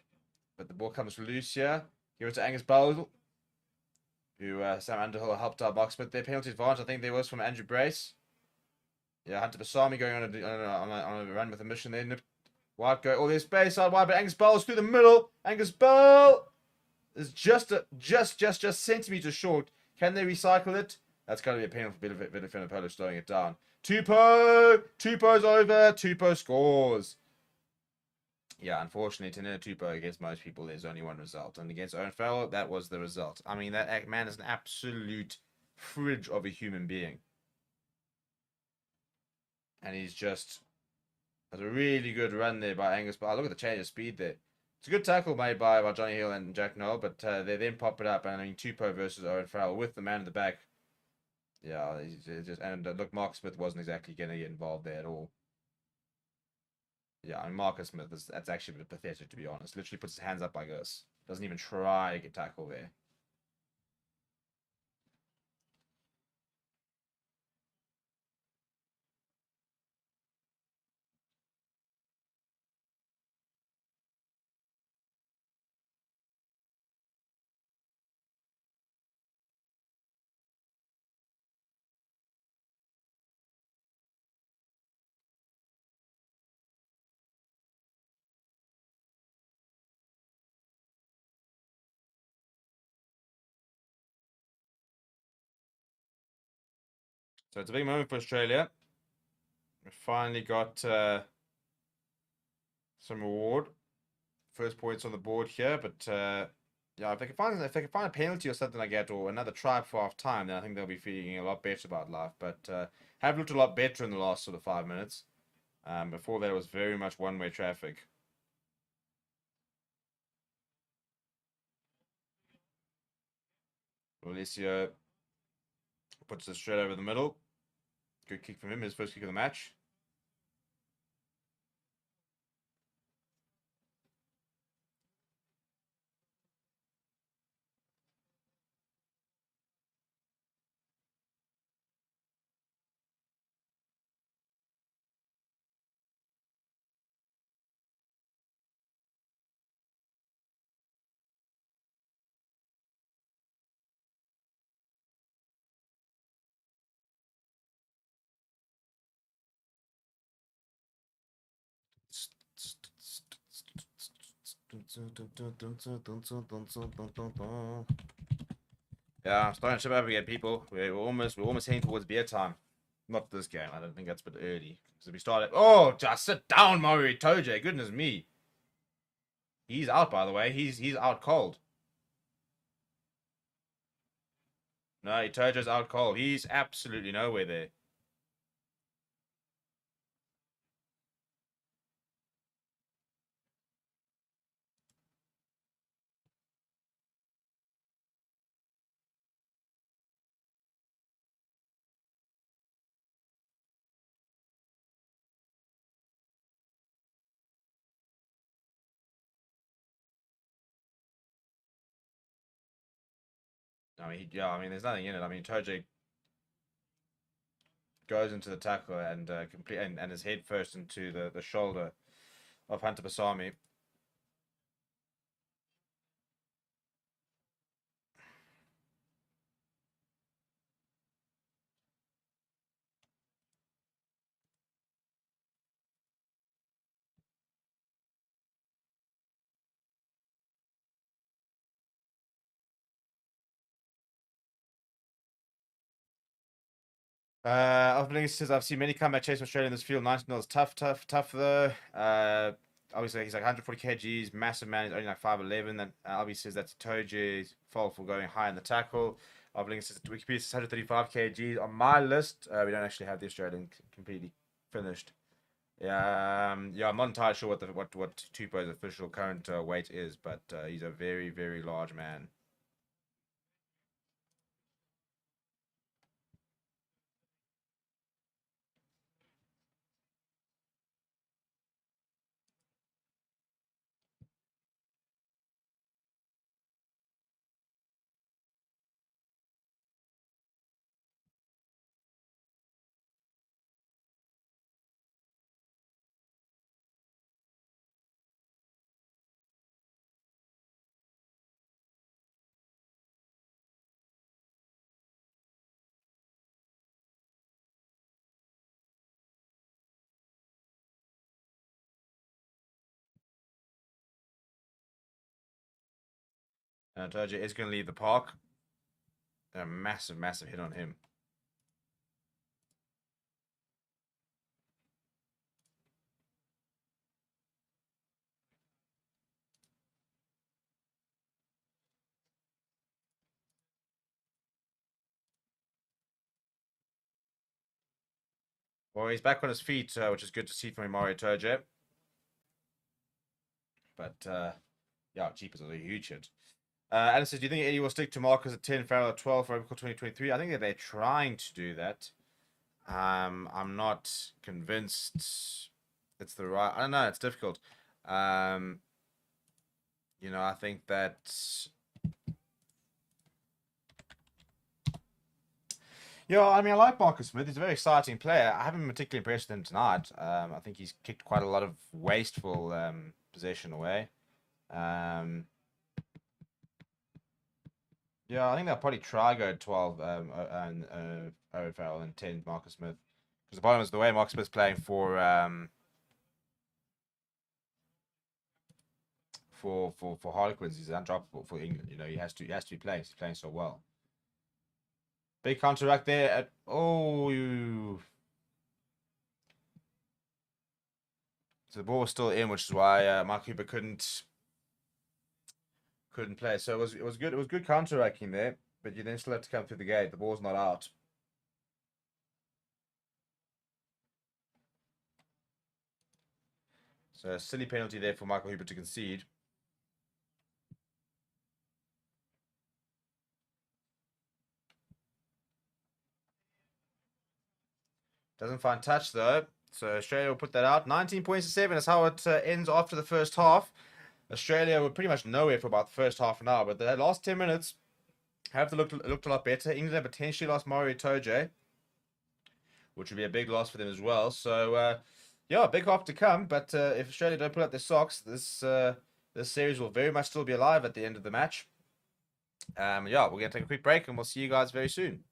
But the ball comes loose here. Give it to Angus Bowles, who Sam Underhill helped out Mark Smith. Their penalty advantage, I think there was from Andrew Brace. Yeah, Hunter Basami going on a run with a mission there. White go all this space side wide, but Angus Bowles through the middle. Angus Bowles is just centimeters short. Can they recycle it? That's going to be a penalty for Villafina slowing it down. Tupo's over. Tupo scores. Yeah, unfortunately, Tanina Tupou against most people, there's only one result. And against Owen Farrell, that was the result. I mean, that man is an absolute fridge of a human being. And he's just has a really good run there by Angus. But look at the change of speed there. It's a good tackle made by Johnny Hill and Jack Noel, but they then pop it up. And I mean, Tupou versus Owen Farrell with the man in the back. Yeah, look, Mark Smith wasn't exactly going to get involved there at all. Yeah, I mean, Marcus Smith, that's actually a bit pathetic, to be honest. Literally puts his hands up like this. Doesn't even try to get tackle there. So it's a big moment for Australia. We finally got some reward. First points on the board here, but yeah, if they can find a penalty or something like that, or another try for half time, then I think they'll be feeling a lot better about life. But have looked a lot better in the last sort of 5 minutes. Before that, it was very much one-way traffic. Alessio puts it straight over the middle. Good kick from him, his first kick of the match. Yeah, I'm starting to ship up again, people. We're almost heading towards beer time. Not this game. I don't think that's a bit early. So we started. Oh, just sit down, Maury Toje. Goodness me. He's out, by the way. He's out cold. No, Tojo's out cold. He's absolutely nowhere there. I mean, there's nothing in it. I mean, Toje goes into the tackle and and his head first into the shoulder of Hunter Basami. Opening says I've seen many comeback chase from Australia in this field. 19 is tough, tough, tough though. Obviously he's like 140 kgs, massive man. He's only like 5'11". Then Albie says that's Toji's fault for going high in the tackle. Opening says Wikipedia says 135 kgs on my list. We don't actually have the Australian completely finished. Yeah, I'm not entirely sure what Tupou's official current weight is, but he's a very, very large man. And Toji is going to leave the park. A massive, massive hit on him. Well, he's back on his feet, which is good to see from Mario Tojo. But yeah, Jeepers was a huge hit. Adam says, do you think Eddie will stick to Marcus at 10, Farrell at 12 for April 2023? I think that they're trying to do that. I'm not convinced it's the right. I don't know. It's difficult. I think that. Yeah, I mean, I like Marcus Smith. He's a very exciting player. I haven't been particularly impressed with him tonight. I think he's kicked quite a lot of wasteful possession away. Um, yeah, I think they'll probably try go 12 and Owen Farrell and 10 Marcus Smith. Because the problem is the way Marcus Smith's playing for Harlequins, he's undroppable for England. He has to be playing. He's playing so well. Big counteract there. So the ball was still in, which is why Mark Cooper couldn't play. So it was good. It was good counteracting there, but you then still have to come through the gate. The ball's not out. So a silly penalty there for Michael Hooper to concede. Doesn't find touch though. So Australia will put that out. 19 points to 7 is how it ends after the first half. Australia were pretty much nowhere for about the first half an hour, but the last 10 minutes have looked a lot better. England have potentially lost Mario Toje, which would be a big loss for them as well. So yeah, big half to come. But if Australia don't pull out their socks, this series will very much still be alive at the end of the match. Yeah, we're gonna take a quick break, and we'll see you guys very soon.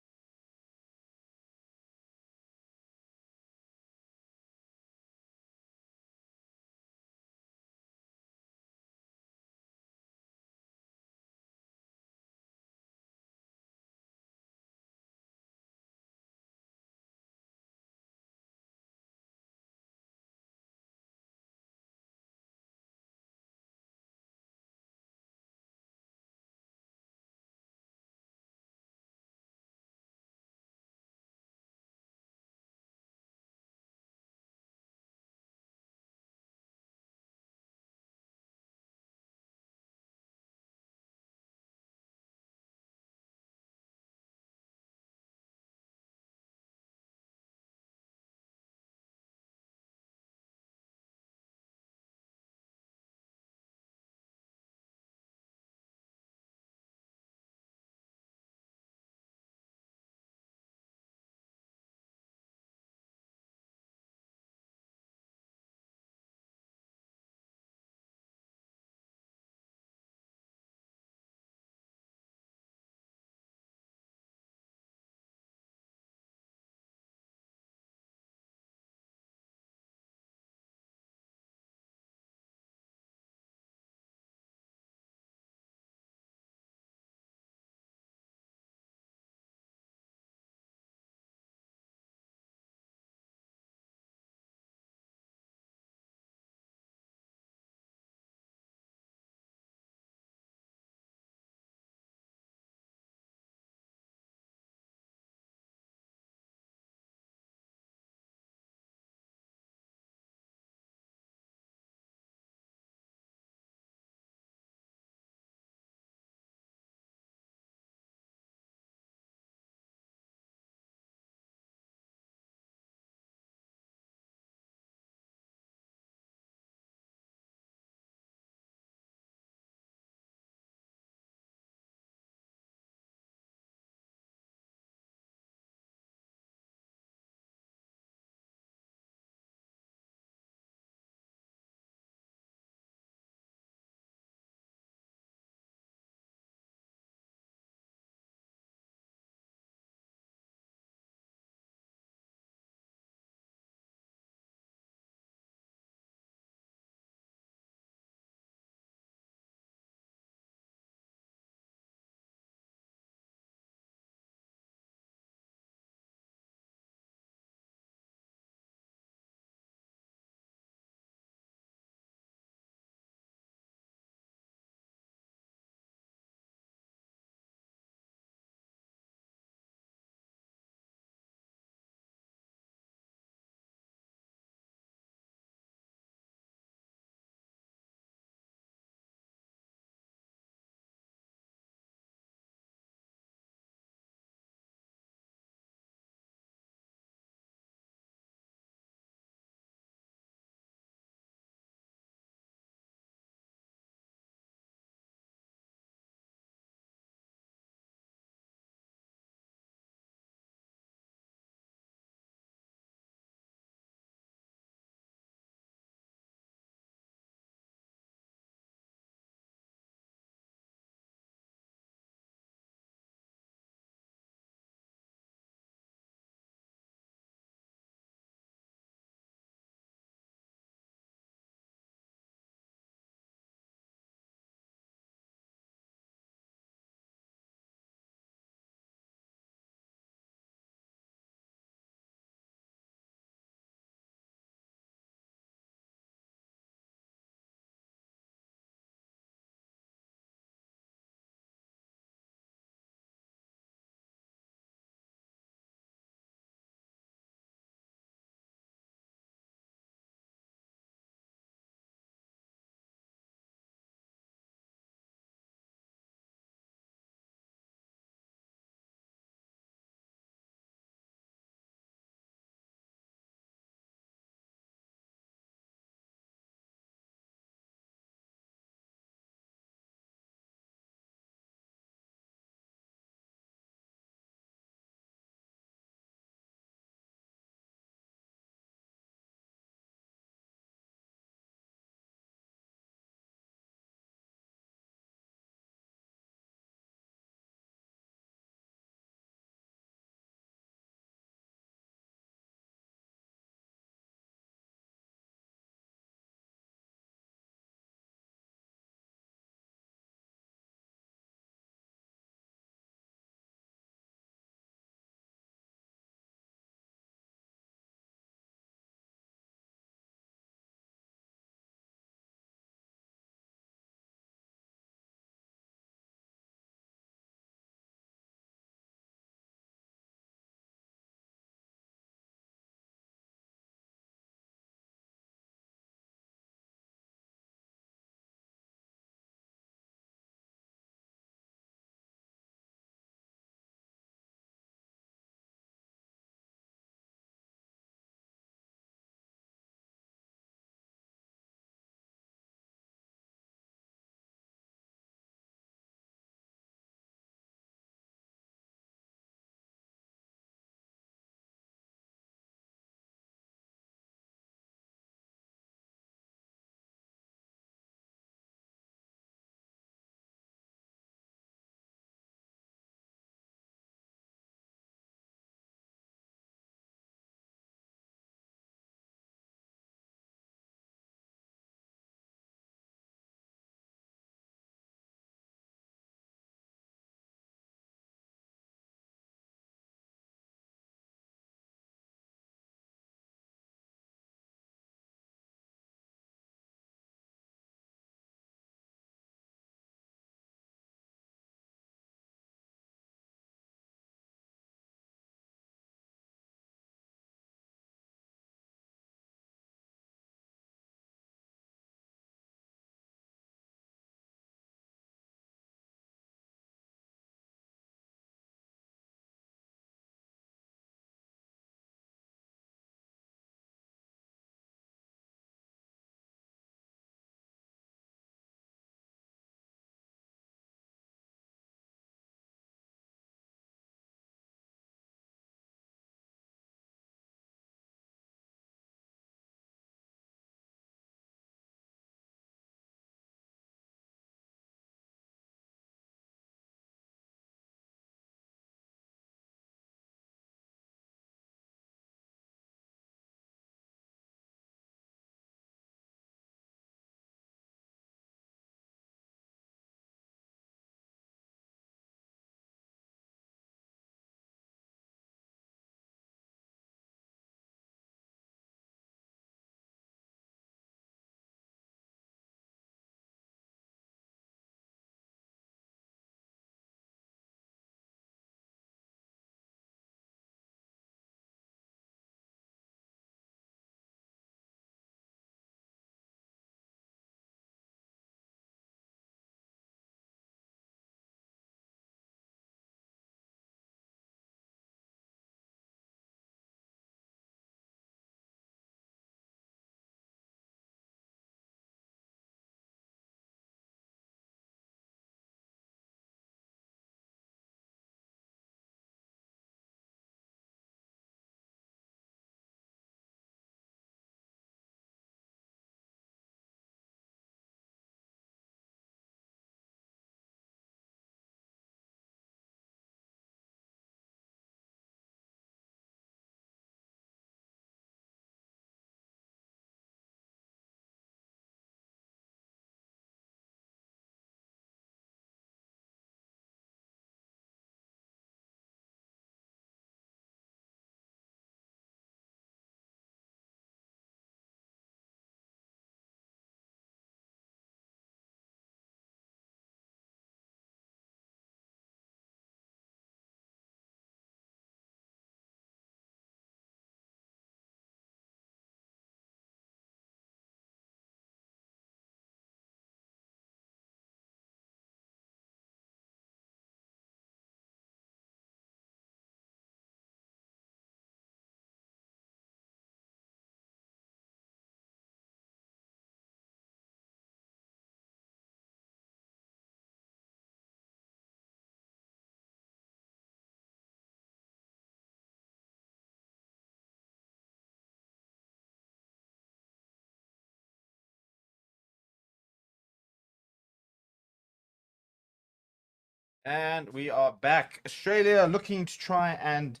And we are back. Australia looking to try and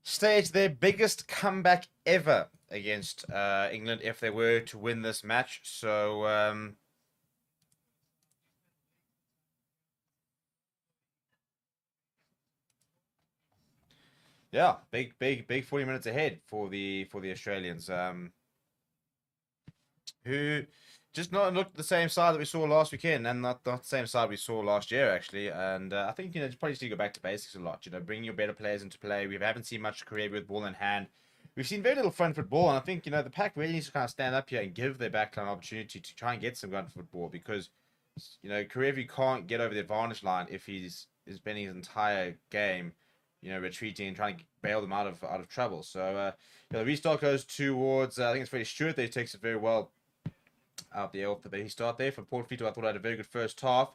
stage their biggest comeback ever against England if they were to win this match. So, yeah, big 40 minutes ahead for the Australians. Who just not looked the same side that we saw last weekend, and not the same side we saw last year actually. And I think just probably just need to go back to basics a lot. Bring your better players into play. We haven't seen much career with ball in hand. We've seen very little front football, and I think the pack really needs to kind of stand up here and give their backline an opportunity to try and get some front football because Karevi can't get over the advantage line if is spending his entire game retreating and trying to bail them out of trouble. So the restart goes towards I think it's Freddie Stewart. That he takes it very well out the off the start there from Port Vito. I thought I had a very good first half.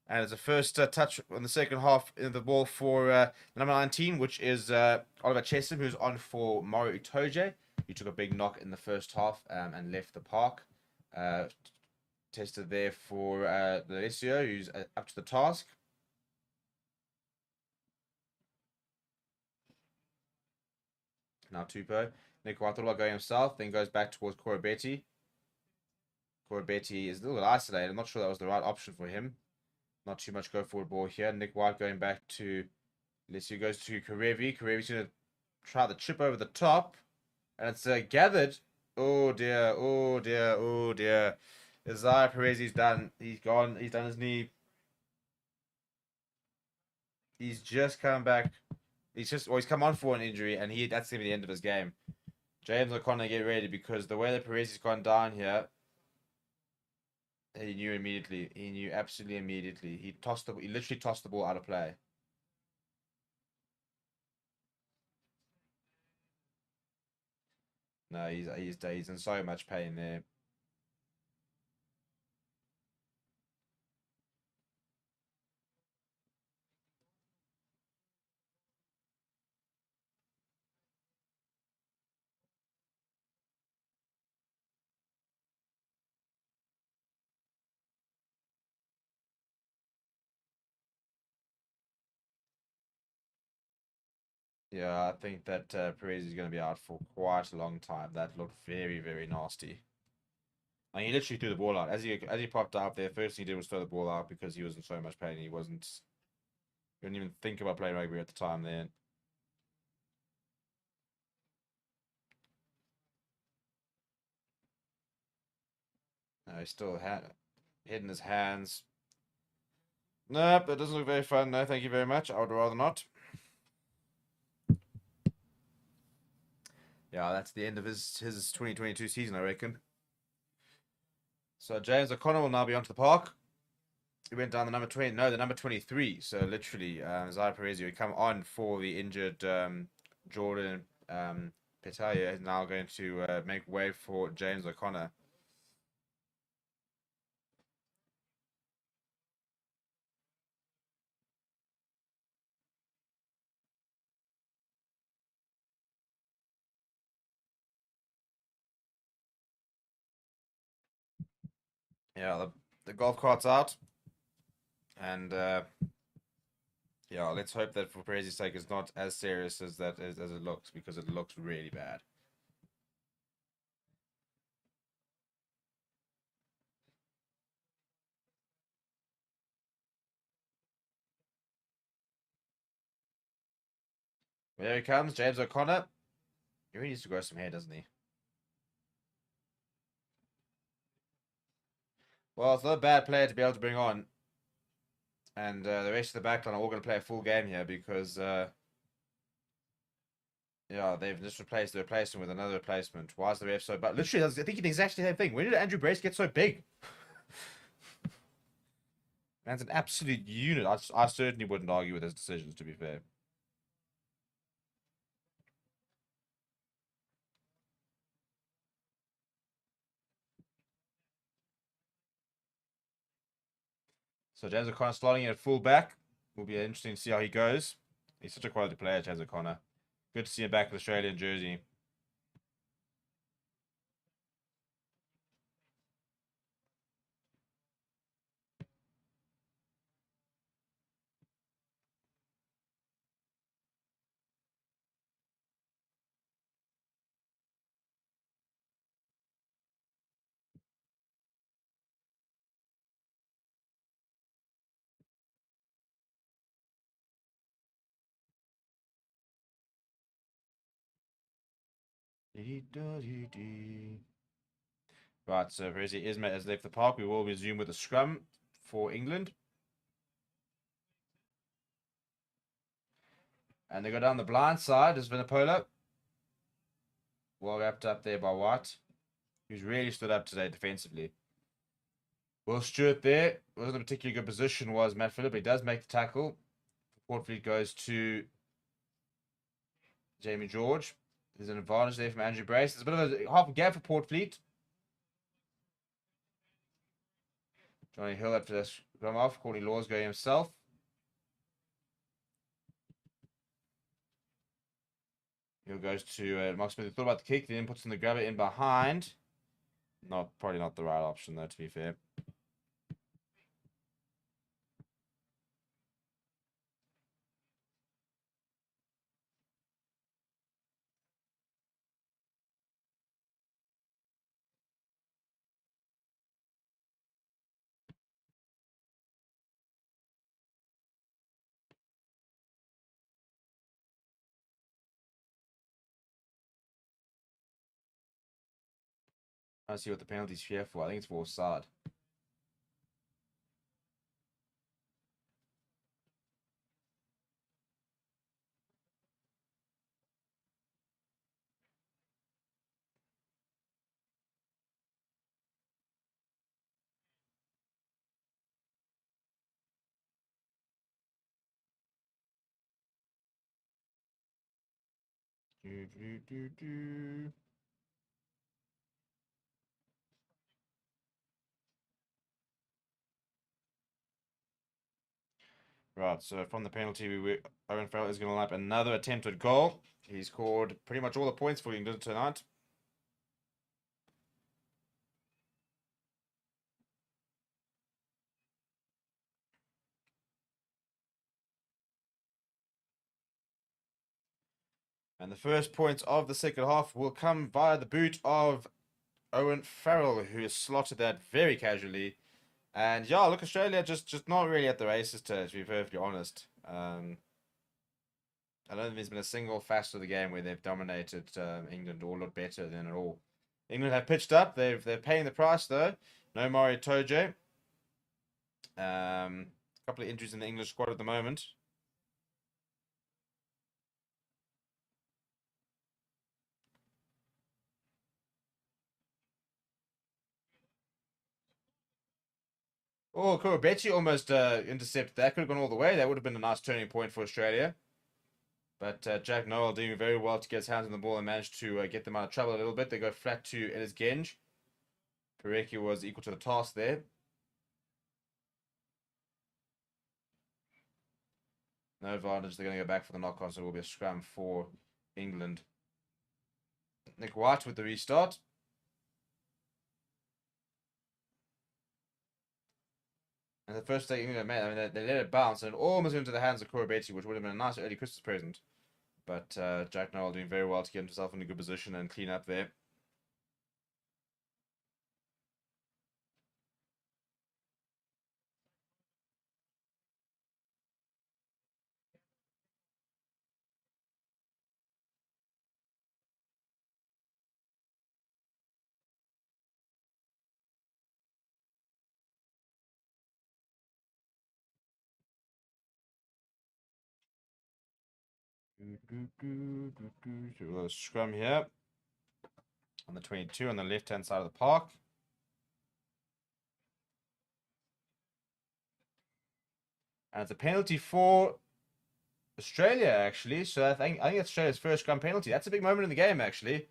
And it's a first touch on the second half in the ball for number 19, which is Oliver Chesham, who's on for Mario Itoje. He took a big knock in the first half and left the park. Tested there for Alessio, who's up to the task. Now Tupou. Nick White thought about going himself, then goes back towards Corabetti. Corabetti is a little bit isolated. I'm not sure that was the right option for him. Not too much go forward ball here. Nick White going back to Alessio, goes to Karevi. Karevi's going to try the chip over the top. And it's gathered. Oh dear, oh dear, oh dear. Isaiah Perez, he's done. He's gone. He's done his knee. He's just come back. He's come on for an injury, and that's gonna be the end of his game. James O'Connor, get ready because the way that Perez has gone down here, he knew immediately. He knew absolutely immediately. He literally tossed the ball out of play. No, he's in so much pain there. Yeah, I think that Perez is going to be out for quite a long time. That looked very, very nasty. And he literally threw the ball out as he popped up there. First thing he did was throw the ball out because he was in so much pain. He didn't even think about playing rugby at the time. Then he still had head in his hands. Nope, it doesn't look very fun. No, thank you very much. I would rather not. Yeah, that's the end of his 2022 season, I reckon. So James O'Connor will now be onto the park. He went down the number 20, no, the number 23. So literally, Zaya Perez would come on for the injured Jordan Petaya is now going to make way for James O'Connor. Yeah, the golf cart's out. And yeah, let's hope that for Perez's sake, it's not as serious as it looks because it looks really bad. There he comes, James O'Connor. He really needs to grow some hair, doesn't he? Well, it's not a bad player to be able to bring on. And the rest of the backline are all going to play a full game here because, yeah, they've just replaced the replacement with another replacement. Why is the ref so... But literally, I was thinking exactly the same thing. When did Andrew Brace get so big? Man's an absolute unit. I certainly wouldn't argue with his decisions, to be fair. So James O'Connor slotting in at full back. Will be interesting to see how he goes. He's such a quality player, James O'Connor. Good to see him back with Australian jersey. Right, so Perezi Ismet has left the park. We will resume with a scrum for England. And they go down the blind side as Vinipola. Well wrapped up there by White, who's really stood up today defensively. Will Stewart there. Wasn't a particularly good position, was Matt Phillip. He does make the tackle. Portfleet goes to Jamie George. There's an advantage there from Andrew Brace. There's a bit of a half a gap for Portfleet. Johnny Hill after this come off. Courtney Laws going himself. Hill goes to Mark Smith. He thought about the kick, then puts in the grabber in behind. Probably not the right option though, to be fair. I see what the penalty's here for. I think it's for offside. Do, do, do, do. Right, so from the penalty, Owen Farrell is going to line up another attempted goal. He's scored pretty much all the points for England tonight. And the first points of the second half will come via the boot of Owen Farrell, who has slotted that very casually. And yeah, look, Australia just not really at the races, to be perfectly honest. I don't think there's been a single facet of the game where they've dominated England or looked better than at all. England have pitched up. They're paying the price though. No Mari Toje. A couple of injuries in the English squad at the moment. Oh, Korobechi almost intercepted that. Could have gone all the way. That would have been a nice turning point for Australia. But Jack Noel doing very well to get his hands on the ball and managed to get them out of trouble a little bit. They go flat to Ellis Genge. Pereki was equal to the task there. No advantage. They're going to go back for the knock-on, so it will be a scrum for England. Nick White with the restart. And the first thing England made, I mean, they let it bounce and almost into the hands of Korobechi, which would have been a nice early Christmas present. But Jack Noel doing very well to get himself in a good position and clean up there. So a little scrum here on the 22 on the left-hand side of the park. And it's a penalty for Australia, actually. So I think it's Australia's first scrum penalty. That's a big moment in the game, actually.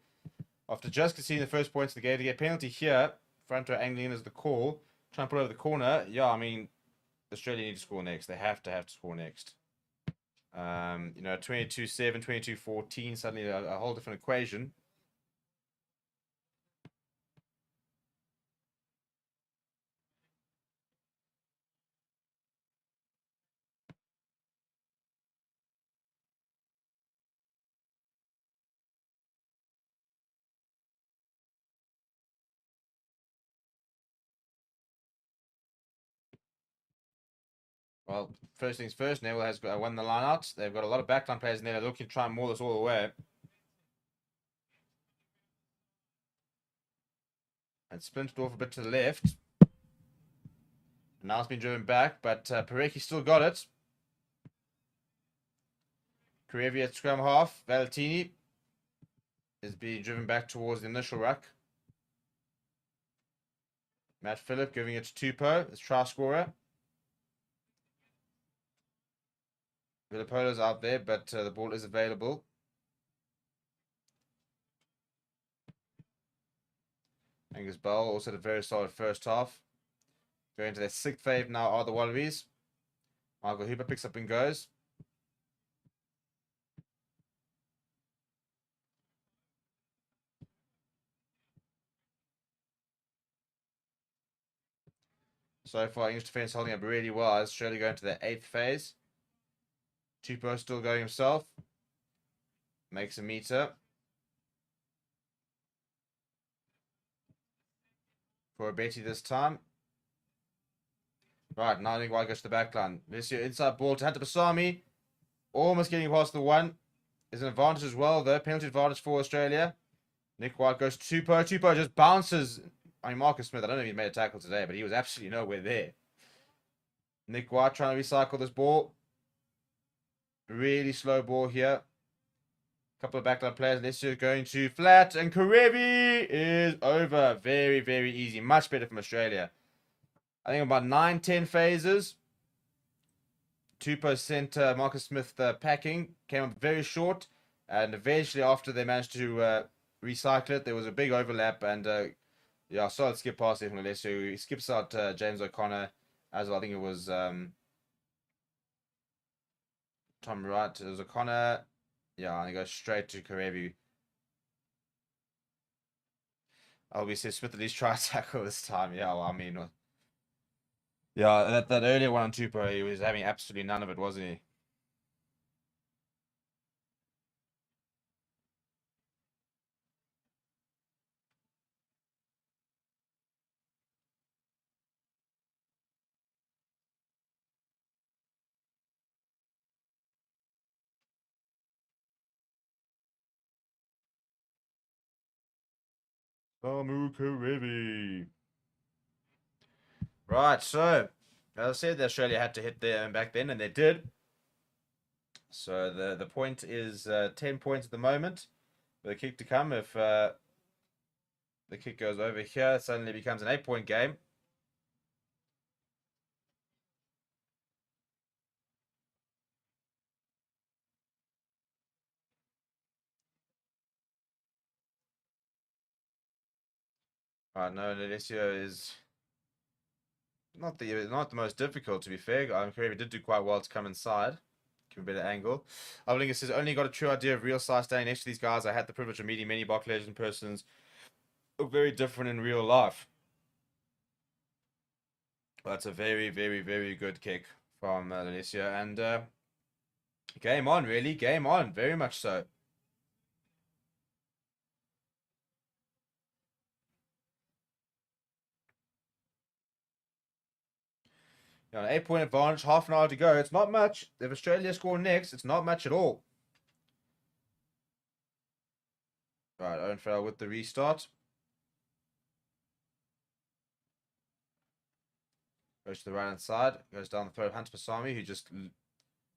After just conceding the first points of the game, to get a penalty here, front row angling in as the call, trying to put over the corner. Yeah, I mean, Australia need to score next. They have to score next. 22-7, 22-14, suddenly a whole different equation. Well, first things first, Neville has won the line-out. They've got a lot of backline players in there. They're looking to try and maul us all away. And splintered off a bit to the left. Now it's been driven back, but Parecki still got it. Karevi at scrum half. Valentini is being driven back towards the initial ruck. Matt Phillip giving it to Tupou, his try scorer. Villapolo's out there, but the ball is available. Angus Bell also had a very solid first half. Going to their 6th wave now are the Wallabies. Michael Hooper picks up and goes. So far, English defence holding up really well. Australia going to their 8th phase. Tupou still going himself. Makes a meter. For a Betty this time. Right, now I think White goes to the back line. This year, inside ball to Hunter Basami. Almost getting past the one. Is an advantage as well, though. Penalty advantage for Australia. Nick White goes to Tupou. Tupou just bounces. I mean, Marcus Smith, I don't know if he made a tackle today, but he was absolutely nowhere there. Nick White trying to recycle this ball. Really slow ball here. Couple of backline players. Alessio going to flat. And Karevi is over. Very, very easy. Much better from Australia. I think about 9-10 phases. Tupou sent Marcus Smith packing. Came up very short. And eventually, after they managed to recycle it, there was a big overlap. And yeah, solid skip pass there from Alessio. He skips out James O'Connor as well. I think it was Tom Wright. It was O'Connor. Yeah, and he goes straight to Karevi. Albie says Smith at least try tackle this time. Yeah, well, I mean, yeah, that earlier one on Tupou, he was having absolutely none of it, wasn't he? Samu Karevi. Right, so as I said, Australia had to hit there back then, and they did. So the point is 10 points at the moment. The kick to come, if the kick goes over here, it suddenly becomes an 8-point game. Right, no, Alessio is not the most difficult, to be fair. Karevi did do quite well to come inside. Give a better angle. Avlinga says, only got a true idea of real size standing next to these guys. I had the privilege of meeting many Bok Legend persons who are very different in real life. That's a very, very, very good kick from Alessio. And game on, really. Game on. Very much so. You know, an 8-point advantage, half an hour to go. It's not much. If Australia score next, it's not much at all. Right, Owen Farrell with the restart. Goes to the right hand side. Goes down the throat of Hunter Pasami, who just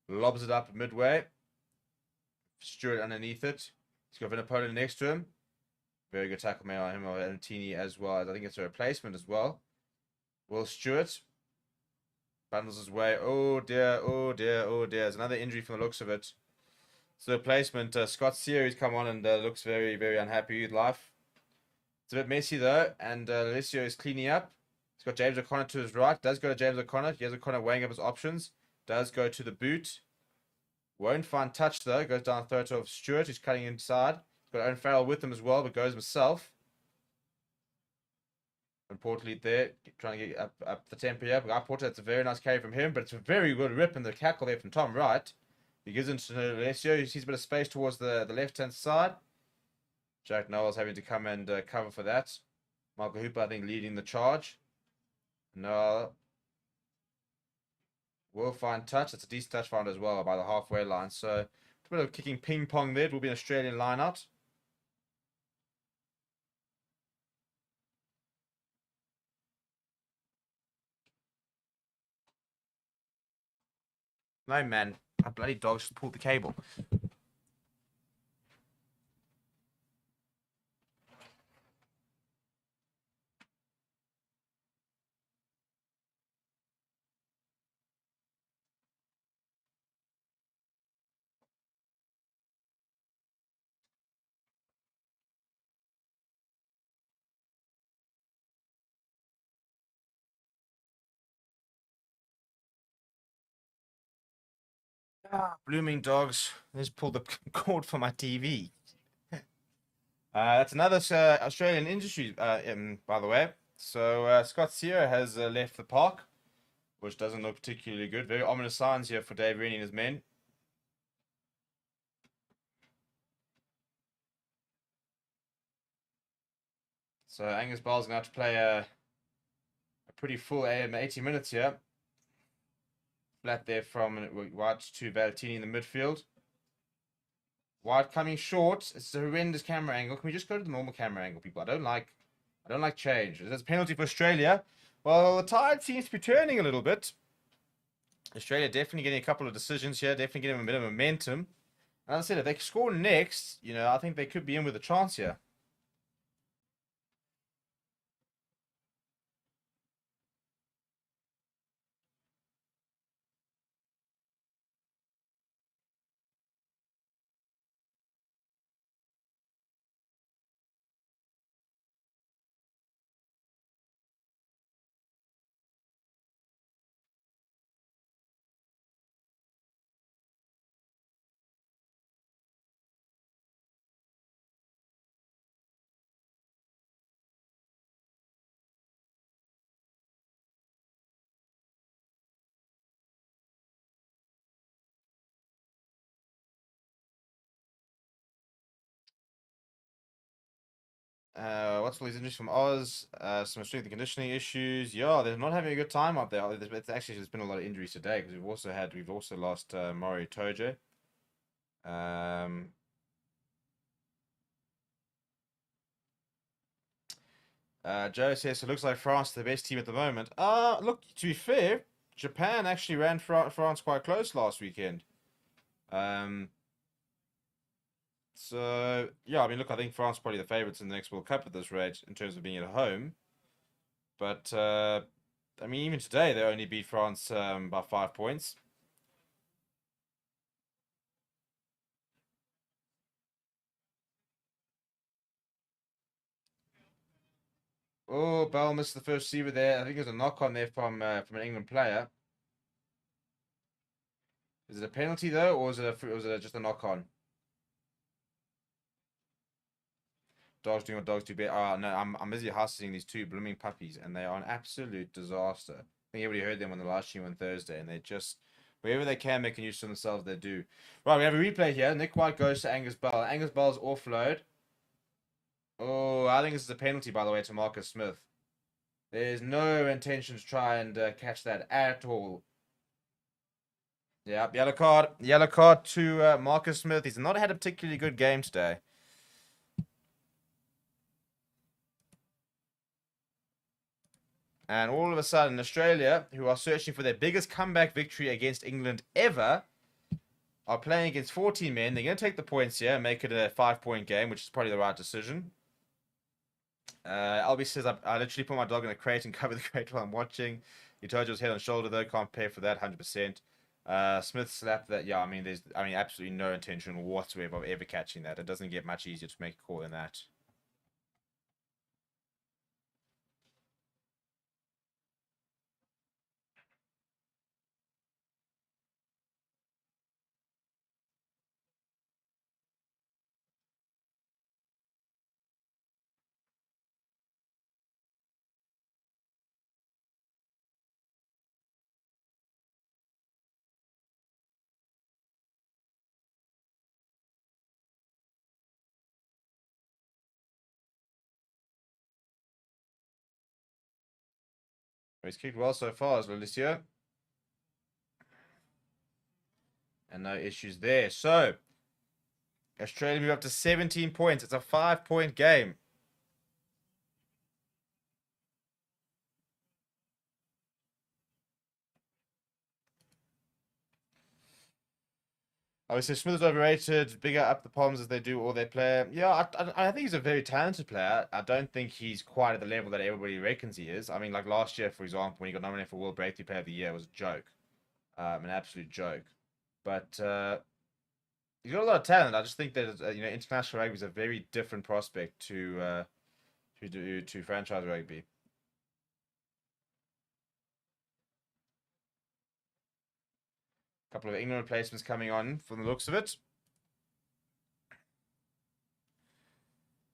lobs it up midway. Stewart underneath it. He's got Vinapola next to him. Very good tackle made on him, or Antini as well. I think it's a replacement as well. Will Stewart bundles his way. Oh dear, oh dear, oh dear. There's another injury from the looks of it. So replacement, Scott Seary's come on and looks very, very unhappy with life. It's a bit messy though, and Alessio is cleaning up. He's got James O'Connor to his right. Does go to James O'Connor. He has O'Connor weighing up his options. Does go to the boot. Won't find touch though. Goes down the throat of Stewart, who's cutting inside. He's got Owen Farrell with him as well, but goes himself. Importantly there, trying to get up the tempo here. Guy Porter, that's a very nice carry from him, but it's a very good rip in the tackle there from Tom Wright. He gives it to Alessio. He sees a bit of space towards the left-hand side. Jack Knowles having to come and cover for that. Michael Hooper, I think, leading the charge. No. Will find touch. That's a decent touch found as well by the halfway line. So, a bit of kicking ping-pong there. It will be an Australian line-out. No, man. My bloody dog just pulled the cable. Ah, blooming dogs. They just pulled the cord for my TV. That's another Australian industry, by the way. So Scott Sear has left the park, which doesn't look particularly good. Very ominous signs here for Dave Rennie and his men. So Angus Bell's going to have to play a pretty full 80 minutes here. Flat there from White to Valentini in the midfield. White coming short. It's a horrendous camera angle. Can we just go to the normal camera angle, people? I don't like change. There's a penalty for Australia. Well, the tide seems to be turning a little bit. Australia definitely getting a couple of decisions here. Definitely getting a bit of momentum. And as I said, if they score next, I think they could be in with a chance here. What's all these injuries from Oz? Some strength and conditioning issues. Yeah, they're not having a good time up there. There's been a lot of injuries today because we've also lost Mario Toje. Joe says it looks like France is the best team at the moment. Look, to be fair, Japan actually ran France quite close last weekend. So yeah, I mean, look, I think France are probably the favourites in the next World Cup at this rate in terms of being at home. But I mean, even today they only beat France by 5 points. Oh, Bell missed the first receiver there. I think there's a knock on there from an England player. Is it a penalty though, or was it just a knock on? Dogs doing what dogs do best. Oh no, I'm busy house-sitting these two blooming puppies, and they are an absolute disaster. I think everybody heard them on the last stream on Thursday, and they just wherever they can make a use of themselves, they do. Right, we have a replay here. Nick White goes to Angus Bell. Angus Bell's offload. Oh, I think this is a penalty, by the way, to Marcus Smith. There's no intention to try and catch that at all. Yeah, yellow card. Yellow card to Marcus Smith. He's not had a particularly good game today. And all of a sudden, Australia, who are searching for their biggest comeback victory against England ever, are playing against 14 men. They're going to take the points here and make it a 5-point game, which is probably the right decision. Albie says, I literally put my dog in a crate and cover the crate while I'm watching. He told you it was head and shoulder, though. Can't pay for that, 100%. Smith slapped that. Yeah, I mean, there's absolutely no intention whatsoever of ever catching that. It doesn't get much easier to make a call than that. He's kicked well so far as Lalicia. And no issues there. So, Australia move up to 17 points. It's a 5-point game. Obviously, Smith is overrated. Bigger up the palms as they do all their play. Yeah, I think he's a very talented player. I don't think he's quite at the level that everybody reckons he is. I mean, like last year, for example, when he got nominated for World Breakthrough Player of the Year, it was a joke, an absolute joke. But he's got a lot of talent. I just think that international rugby is a very different prospect to franchise rugby. A couple of England replacements coming on from the looks of it.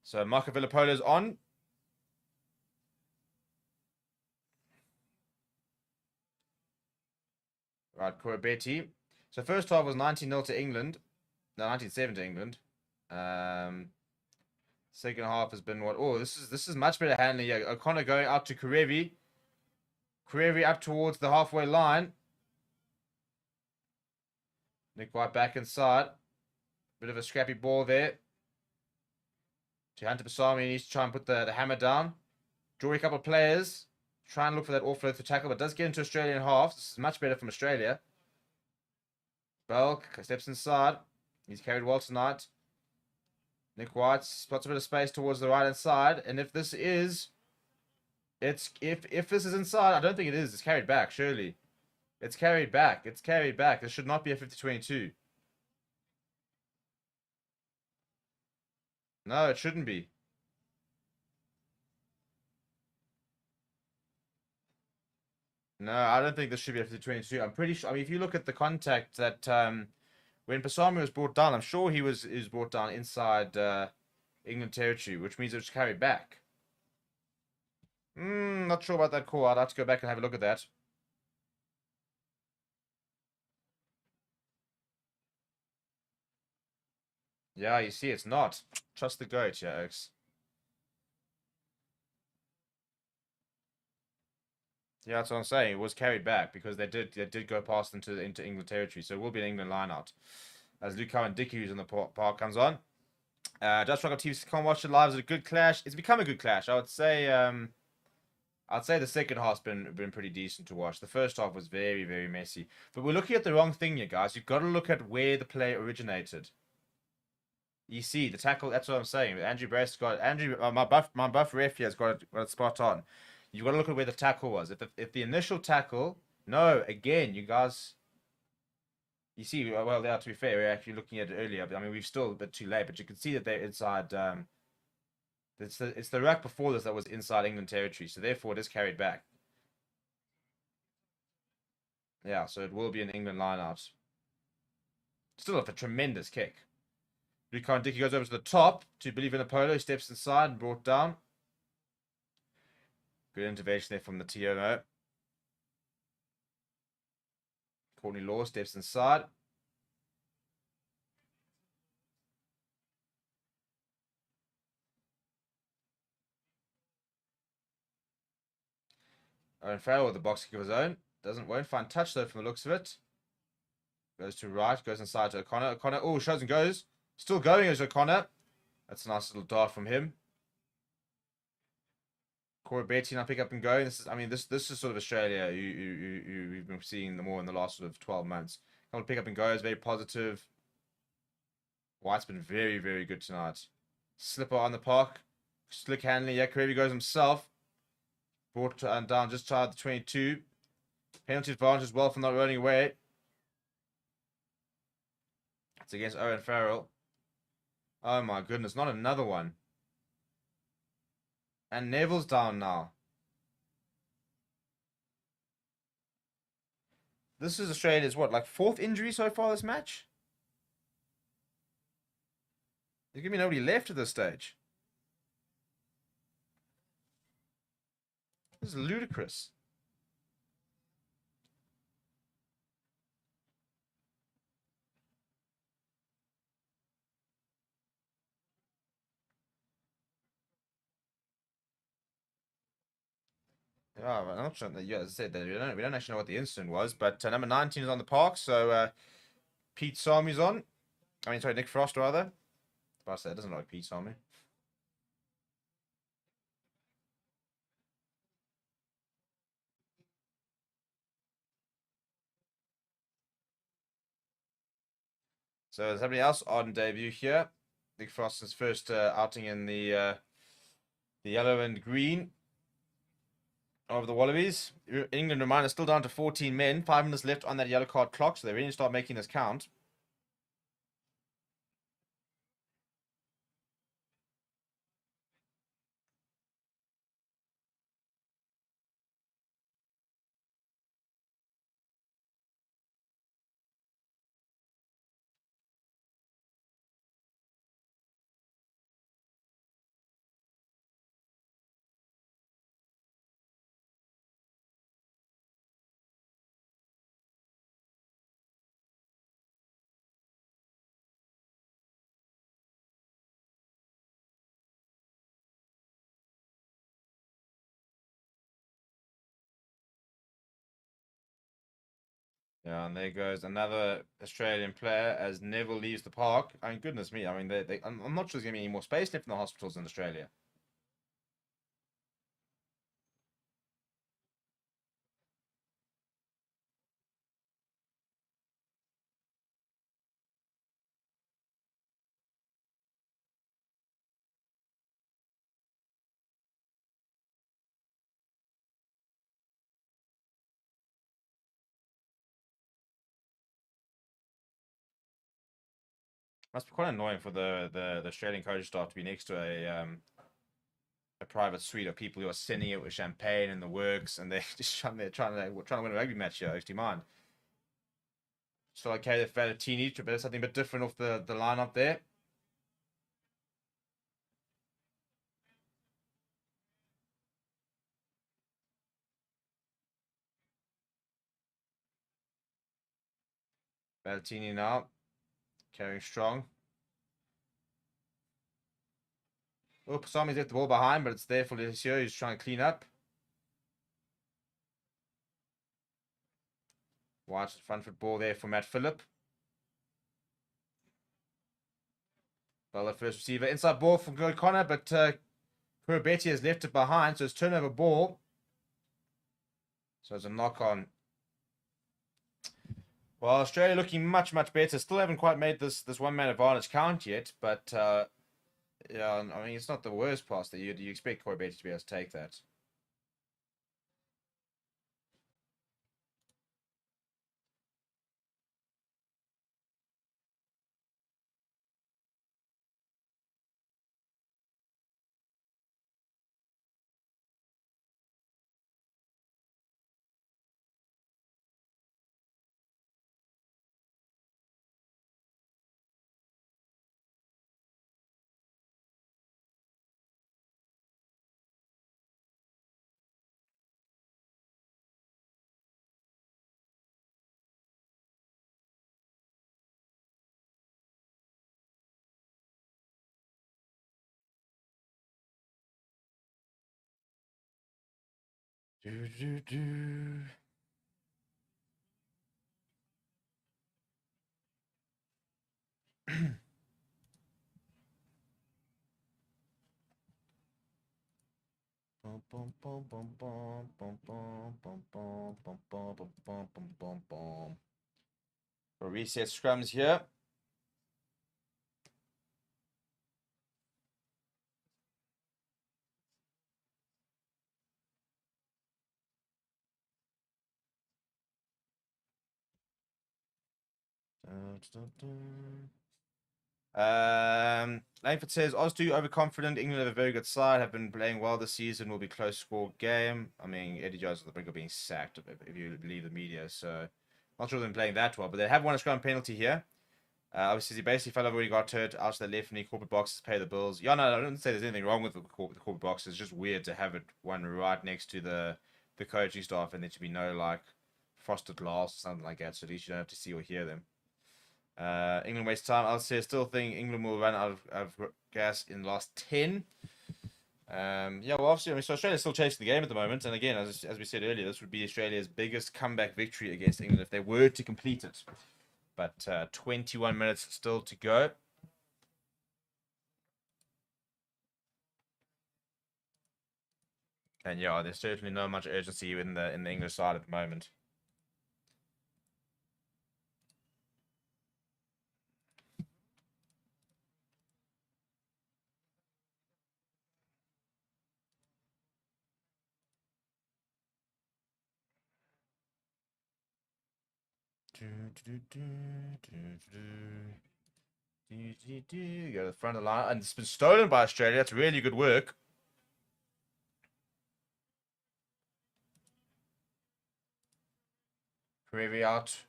So Marco Villapolo's on. Right, Corabetti. So first half was 19-0 to England. No, 19-7 to England. Second half has been what? Oh, this is much better handling. Yeah, O'Connor going out to Karevi. Karevi up towards the halfway line. Nick White back inside. Bit of a scrappy ball there. To Hunter Basami, he needs to try and put the hammer down. Draw a couple of players. Try and look for that offload to tackle, but does get into Australian half. This is much better from Australia. Belk steps inside. He's carried well tonight. Nick White spots a bit of space towards the right hand side, and if this is, if this is inside, I don't think it is. It's carried back, surely. It's carried back. It's carried back. This should not be a 50-22. No, it shouldn't be. No, I don't think this should be a 50-22. I'm pretty sure. I mean, if you look at the contact that when Pasami was brought down, I'm sure he was brought down inside England territory, which means it was carried back. Not sure about that call. I'd have to go back and have a look at that. Yeah, you see, it's not. Trust the goat, yeah, Oaks. Yeah, that's what I'm saying. It was carried back because they did go past into England territory, so it will be an England lineout. As Luke and Dicky, who's in the park, comes on. Just Rock TV can't watch it live. Is a good clash. It's become a good clash. I would say. I'd say the second half's been pretty decent to watch. The first half was very, very messy. But we're looking at the wrong thing here, guys. You've got to look at where the play originated. You see, the tackle, that's what I'm saying. Andrew Brace got Andrew my buff ref here has got it spot on. You've got to look at where the tackle was. If the initial tackle, no, again, you guys, you see, well, there, to be fair, we're actually looking at it earlier, but I mean, we've still a bit too late, but you can see that they're inside. It's the rack before this that was inside England territory, so therefore it is carried back. Yeah, so it will be an England lineout. Still a tremendous kick. Lucan Dickey goes over to the top to Billy Vinipola, steps inside and brought down. Good intervention there from the TMO. Courtney Law steps inside. Owen Farrell with the box kick of his own. Won't find touch though from the looks of it. Goes to right, goes inside to O'Connor. O'Connor, oh, shows and goes. Still going as O'Connor. That's a nice little dart from him. Corey Betty now pick up and go. This is sort of Australia. We've been seeing more in the last sort of 12 months. Couple of pick up and goes, very positive. White's been very, very good tonight. Slipper on the park. Slick handling. Yeah, Karevi goes himself. Brought down just shy of the 22. Penalty advantage as well for not running away. It's against Owen Farrell. Oh my goodness, not another one. And Neville's down now. This is Australia's what, like fourth injury so far this match? There's gonna be nobody left at this stage. This is ludicrous. Yeah, I'm not sure. Yeah, as I said, we don't actually know what the incident was, but number 19 is on the park, so Pete Sami's on. Sorry, Nick Frost rather. But I said it doesn't look like Pete Sami. So there's somebody else on debut here. Nick Frost's first outing in the yellow and green of the Wallabies. England reminder still down to 14 men. 5 minutes left on that yellow card clock, so they really start making this count. Yeah, and there goes another Australian player as Neville leaves the park. I mean, goodness me. I mean, I'm not sure there's going to be any more space left in the hospitals in Australia. Must be quite annoying for the Australian coaching staff to be next to a private suite of people who are sending it with champagne and the works, and they're just trying to win a rugby match here. Actually, mine. So okay, the Valentini to bit something a bit different off the lineup there. Valentini now carrying strong. Oh, Pasami's left the ball behind, but it's there for Leticio. He's trying to clean up. White front foot ball there for Matt Phillip. Well, the first receiver. Inside ball from Connor, but poor Betty has left it behind, so it's turnover ball. So it's a knock on. Well, Australia looking much, much better. Still haven't quite made this one man advantage count yet, but yeah, I mean, it's not the worst pass that you expect Corey Betty to be able to take that. Do, do, do. For reset scrums here. Langford says, Oz too overconfident. England have a very good side, have been playing well this season, will be close score game. I mean, Eddie Jones on the brink of being sacked, if you believe the media, so not sure they're playing that well, but they have won a scrum penalty here. Obviously, he basically fell over when he got hurt out to the left and he corporate boxes pay the bills. Yeah, no, I don't say there's anything wrong with the corporate box. It's just weird to have it one right next to the coaching staff and there to be no, like, frosted glass or something like that, so at least you don't have to see or hear them. England waste time. I'll say I still think England will run out of gas in the last 10. Yeah, well, obviously, I mean, so Australia's still chasing the game at the moment. And again, as we said earlier, this would be Australia's biggest comeback victory against England if they were to complete it. But 21 minutes still to go. And yeah, there's certainly not much urgency in the English side at the moment. Go to the front of the line, and it's been stolen by Australia. That's really good work. Prairie out.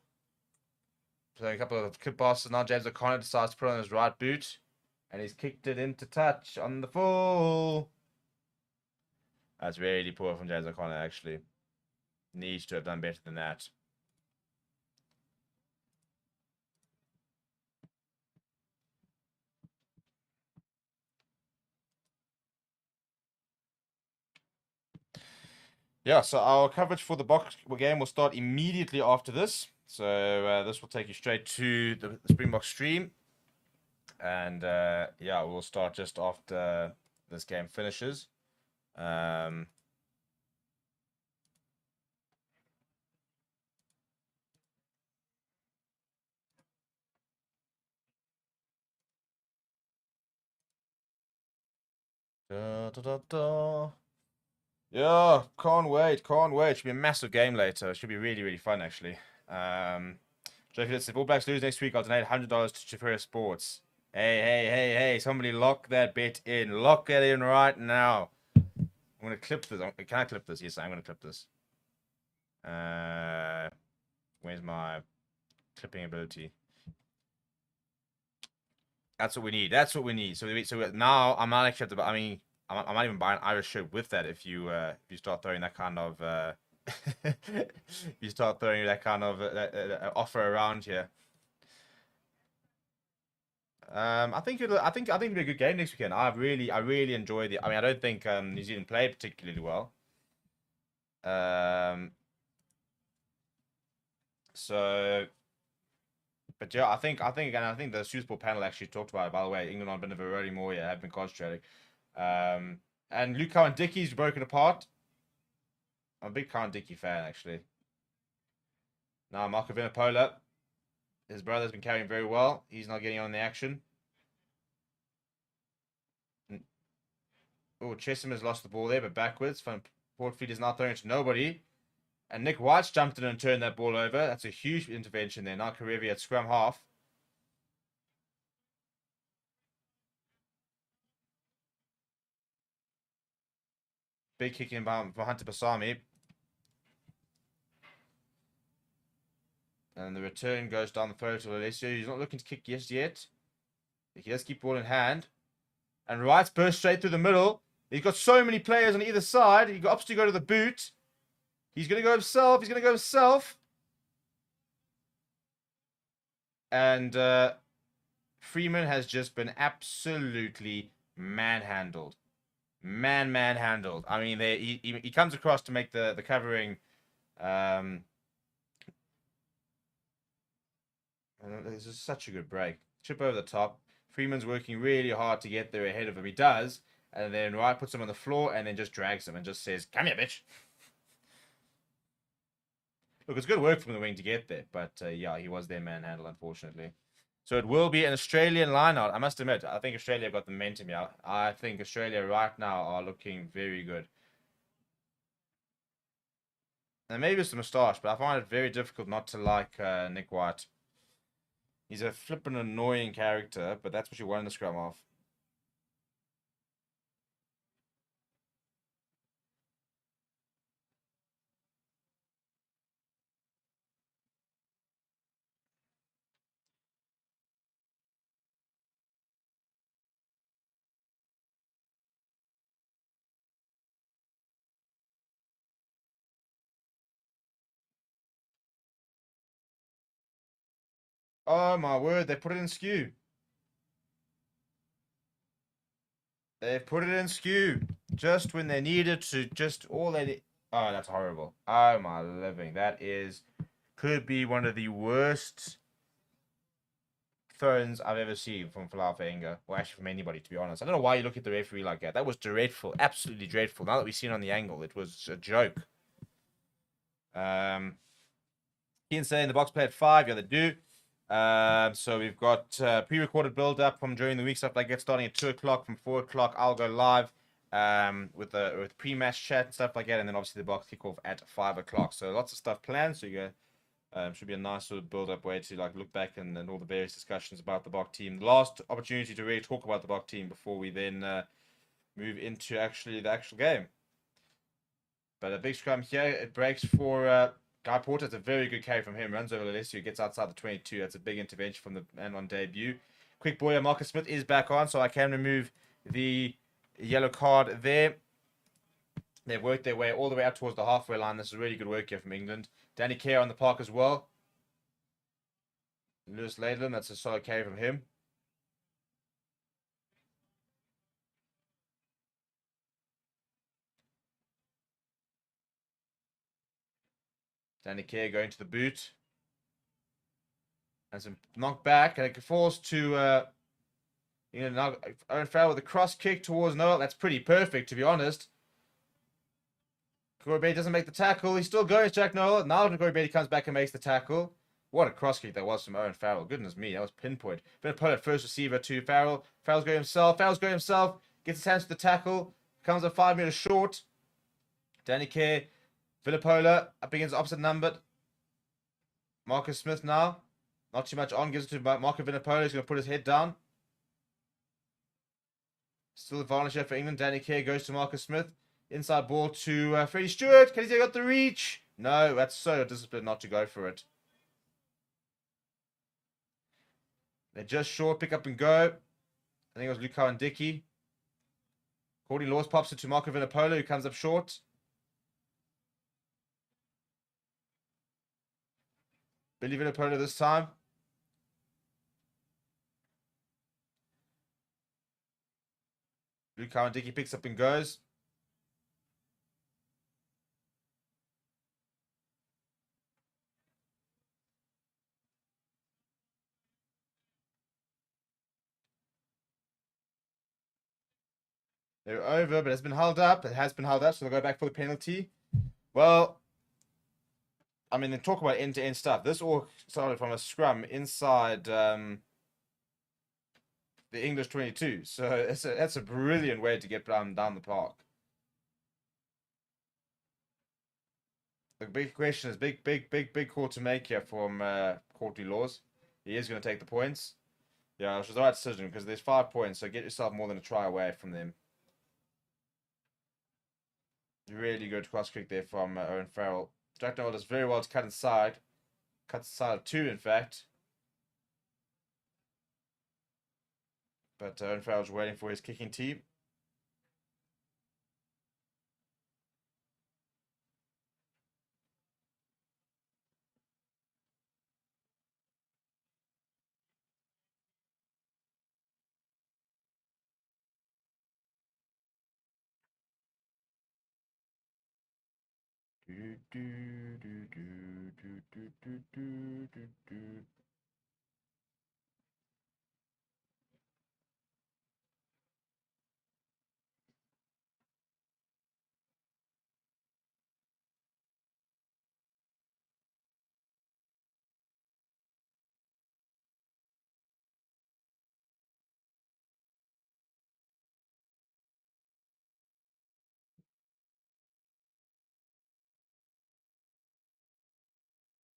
Playing a couple of clip passes now. James O'Connor decides to put on his right boot, and he's kicked it into touch on the full. That's really poor from James O'Connor, actually. Needs to have done better than that. Yeah, so our coverage for the box game will start immediately after this. So this will take you straight to the Springbok stream. And yeah, we'll start just after this game finishes. Da, da, da, da. Yeah, can't wait, can't wait. Should be a massive game later. It should be really, really fun, actually. So if All Blacks lose next week, I'll donate $100 to Chifera Sports. Hey, hey, hey, hey, somebody lock that bet in. Lock it in right now. I'm going to clip this. Can I clip this? Yes, I'm going to clip this. Where's my clipping ability? That's what we need. That's what we need. So now I'm not actually I mean, I might even buy an Irish shirt with that if you start throwing that kind of you start throwing that kind of offer around here. I think it'll be a good game next weekend. I really enjoy the. I mean, I don't think New Zealand played particularly well. So, but yeah, I think the Super Bowl panel actually talked about it. By the way, England on a bit of a rolling more, yeah, have been concentrating. And Luke Cowan Dickey's broken apart. I'm a big Cowan Dickey fan, actually. Now Marco Vinopola, his brother's been carrying very well. He's not getting on the action. Oh, Chesham has lost the ball there, but backwards. Van Portfleet is now throwing it to nobody. And Nick White's jumped in and turned that ball over. That's a huge intervention there. Now Karevi at scrum half. Big kick in by Hunter Basami. And the return goes down the throat of Alessio. He's not looking to kick just yet. He does keep ball in hand. And Wright's burst straight through the middle. He's got so many players on either side. He opts to go to the boot. He's going to go himself. He's going to go himself. And Freeman has just been absolutely manhandled. Manhandled. I mean, he comes across to make the covering. This is such a good break. Chip over the top. Freeman's working really hard to get there ahead of him. He does. And then Wright puts him on the floor and then just drags him and just says, "Come here, bitch." Look, it's good work from the wing to get there. But yeah, he was their manhandle, unfortunately. So it will be an Australian lineout. I must admit, I think Australia have got the momentum here. I think Australia right now are looking very good. And maybe it's the moustache, but I find it very difficult not to like Nick White. He's a flippin' annoying character, but that's what you want in the scrum half. Oh my word, they put it in skew. They've put it in skew. Just when they needed to, just all they did. Oh, that's horrible. Oh my living. That could be one of the worst throws I've ever seen from Falafenga, or actually from anybody, to be honest. I don't know why you look at the referee like that. That was dreadful, absolutely dreadful. Now that we've seen on the angle, it was a joke. Ian saying the box play at 5, yeah, they do. So we've got pre-recorded build-up from during the week, stuff like that, starting at 2 o'clock. From 4 o'clock, I'll go live with pre-match chat and stuff like that, and then obviously the box kickoff at 5 o'clock. So lots of stuff planned. So you Should be a nice sort of build-up way to like look back and all the various discussions about the Bok team. The last opportunity to really talk about the Bok team before we then move into the actual game. But a big scrum here. It breaks for Guy Porter. It's a very good carry from him. Runs over Alessio, gets outside the 22. That's a big intervention from the man on debut. Quick boy, Marcus Smith is back on, so I can remove the yellow card there. They've worked their way all the way up towards the halfway line. This is really good work here from England. Danny Kerr on the park as well. Lewis Laidland, that's a solid carry from him. Danny Kerr going to the boot. And some knock back, and it falls to now Owen Farrell with a cross kick towards Noel. That's pretty perfect, to be honest. Corey Beatty doesn't make the tackle. He's still going, Jack Noel. Now Corey Beatty comes back and makes the tackle. What a cross kick that was from Owen Farrell. Goodness me, that was pinpoint. Vinipola at first receiver to Farrell. Farrell's going himself. Gets his hands to the tackle. Comes up 5 meters short. Danny Kerr. Vinipola up against the opposite number. Marcus Smith now. Not too much on. Gives it to Marco Vinipola. He's going to put his head down. Still advantage here for England. Danny Kerr goes to Marcus Smith. Inside ball to Freddie Stewart. Can he say got the reach? No, that's so disciplined not to go for it. They're just short. Pick up and go. I think it was Luca and Dickey. Courtney Laws pops it to Marco Vinipola, who comes up short. Billy Vinipola this time. Luca and Dickey picks up and goes. They're over, but it's been held up. It has been held up, so they'll go back for the penalty. Well, I mean, they talk about end-to-end stuff. This all started from a scrum inside the English 22. So that's a brilliant way to get down the park. The big question is big call to make here from Courtney Laws. He is going to take the points. Yeah, which was the right decision because there's 5 points, so get yourself more than a try away from them. Really good cross kick there from Owen Farrell. Jack Noel does very well to cut inside. Cuts inside of 2, in fact. But Owen Farrell's waiting for his kicking team.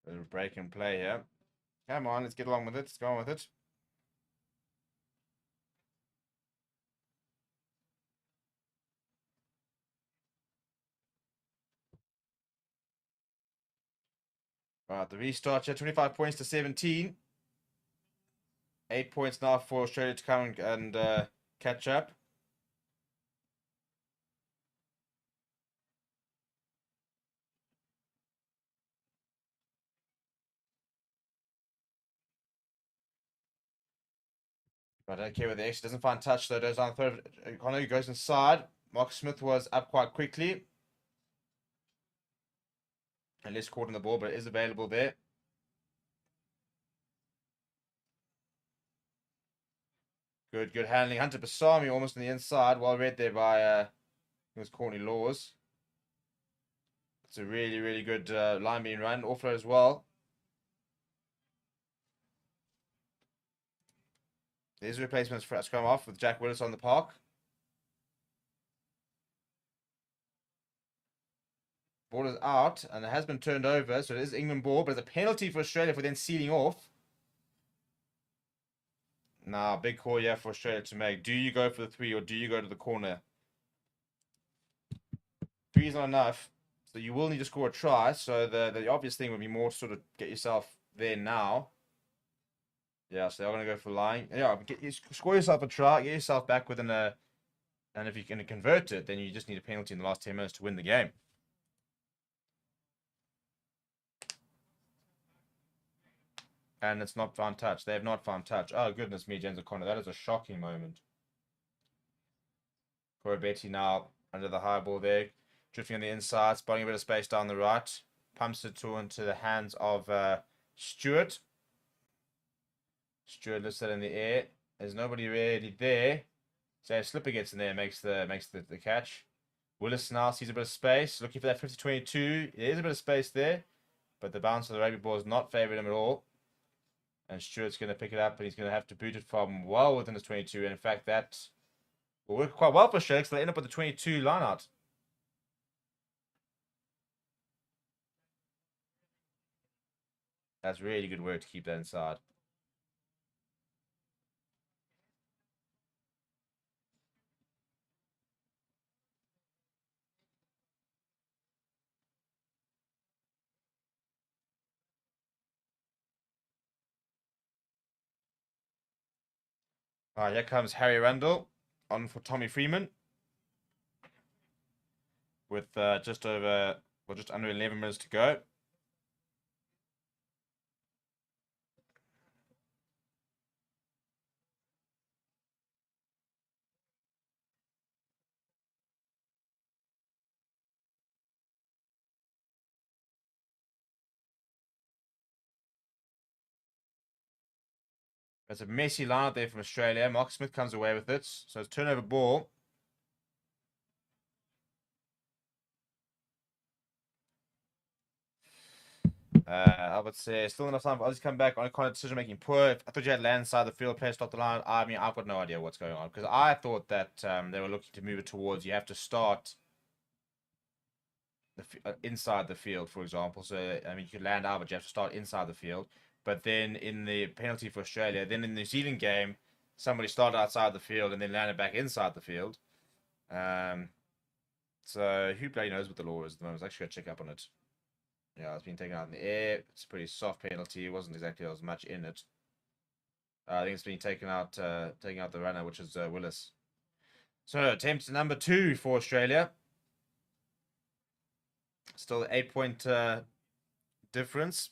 Little break and play here. Come on, let's get along with it. Let's go on with it. Right, the restart here, 25 points to 17. 8 points now for Australia to come and catch up. But okay with the extra. Doesn't find touch though. Goes on third. Connor goes inside. Mark Smith was up quite quickly. And less caught on the ball, but it is available there. Good handling. Hunter Basami almost on the inside. Well read there by it was Courtney Laws. It's a really good line being run. Offload as well. There's replacements for us come off with Jack Willis on the park. Ball is out, and it has been turned over, so it is England ball, but it's a penalty for Australia for then sealing off. Now, big call here for Australia to make. Do you go for the 3 or do you go to the corner? 3 is not enough, so you will need to score a try. So the obvious thing would be more sort of get yourself there now. Yeah, so they're going to go for lying. Yeah, score yourself a try, get yourself back within a... And if you're going to convert it, then you just need a penalty in the last 10 minutes to win the game. And it's not found touch. They have not found touch. Oh, goodness me, James O'Connor. That is a shocking moment. Betty now under the high ball there. Drifting on the inside, spotting a bit of space down the right. Pumps it into the hands of Stewart. Stewart lifts it in the air. There's nobody really there. So Slipper gets in there and makes the catch. Willis now sees a bit of space. Looking for that 50-22. There is a bit of space there. But the bounce of the rugby ball is not favouring him at all. And Stewart's going to pick it up, and he's going to have to boot it from well within his 22. And in fact, that will work quite well for Australia, because they end up with the 22 line out. That's really good work to keep that inside. All right, here comes Harry Randall on for Tommy Freeman with just under 11 minutes to go. There's a messy line out there from Australia. Mark Smith comes away with it. So it's turnover ball. I would say still enough time for Aussies to come back on a kind of decision making poor. I thought you had land side the field, play stop the line. I mean, I've got no idea what's going on, because I thought that they were looking to move it towards. You have to start inside the field, for example. So I mean, you could land out, but you have to start inside the field. But then in the penalty for Australia, then in the New Zealand game, somebody started outside the field and then landed back inside the field. So who bloody knows what the law is at the moment? I was actually going to check up on it. Yeah, it's been taken out in the air. It's a pretty soft penalty. It wasn't exactly as much in it. I think it's been taken out the runner, which is Willis. So attempt number 2 for Australia. Still 8-point difference.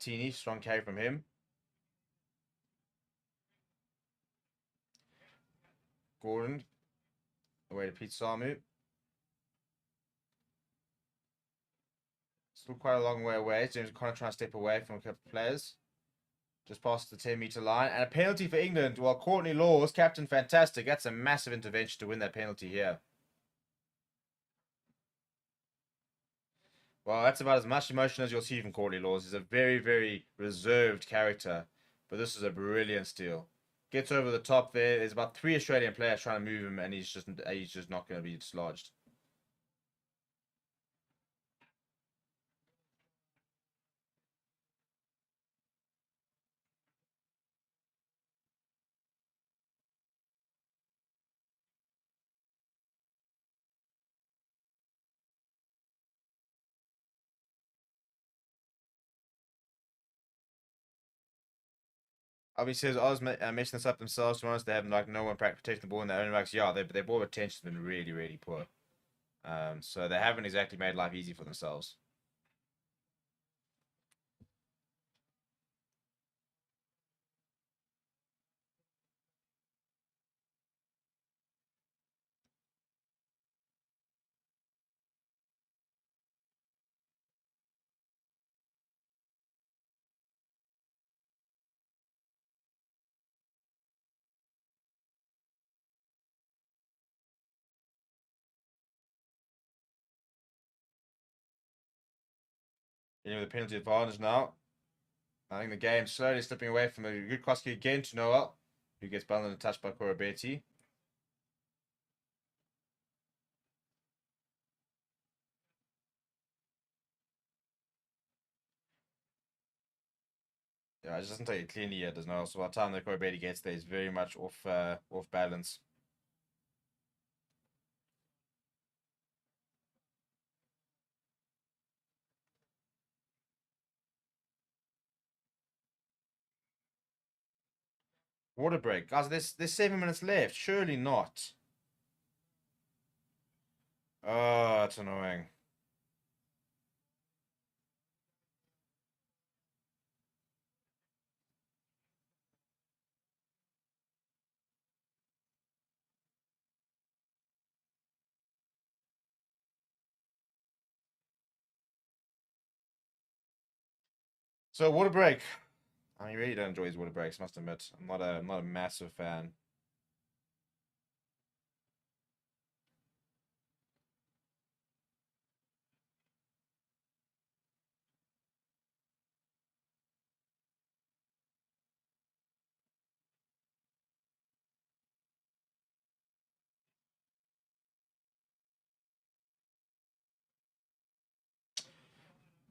Tini, strong carry from him. Gordon, away to Pete Samu. Still quite a long way away. James O'Connor trying to step away from a couple of players. Just past the 10-meter line. And a penalty for England. Well, Courtney Laws, captain, fantastic. That's a massive intervention to win that penalty here. Well, that's about as much emotion as you'll see from Courtney Laws. He's a very, very reserved character. But this is a brilliant steal. Gets over the top there. There's about 3 Australian players trying to move him, and he's just not going to be dislodged. Obviously, as I was messing this up themselves, to be honest, they have like no one protecting the ball in their own racks. Yeah, their ball retention's been really, really poor. So they haven't exactly made life easy for themselves. With a penalty advantage now. I think the game's slowly slipping away from a good cross kick again to Noel, who gets bundled and touched by Korobeti. Yeah, it just doesn't take it cleanly yet, does Noel. So by the time the Korobeti gets there, he's very much off balance. Water break. Guys, there's 7 minutes left. Surely not. Oh, that's annoying. So water break. I really don't enjoy his water breaks, must admit. I'm not a massive fan.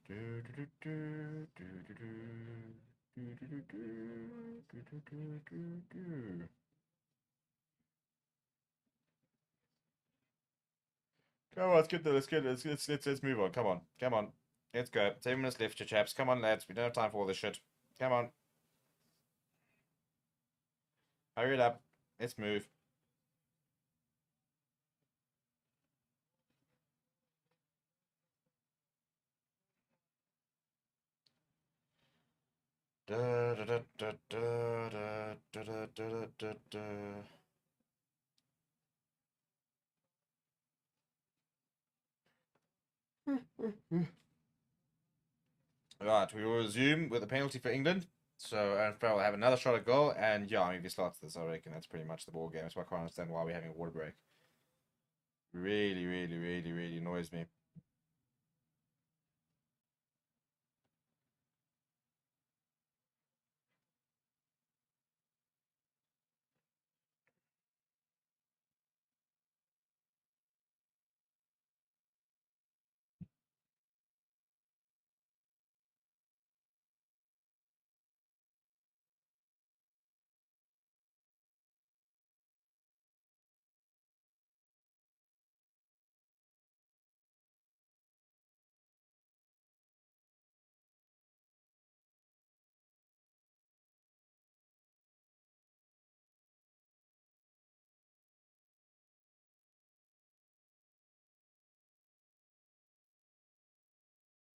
Come on, let's get there. Let's move on. Come on, come on. Let's go. 7 minutes left, you chaps. Come on, lads. We don't have time for all this shit. Come on, hurry it up. Let's move. Da, da, da, da, da, da, da, da, da, da. Right, we will resume with a penalty for England. So Aaron Farrell will have another shot at goal, and yeah, if he starts this, I reckon that's pretty much the ball game. So I can't understand why we're having a water break. Really, really, really, really annoys me.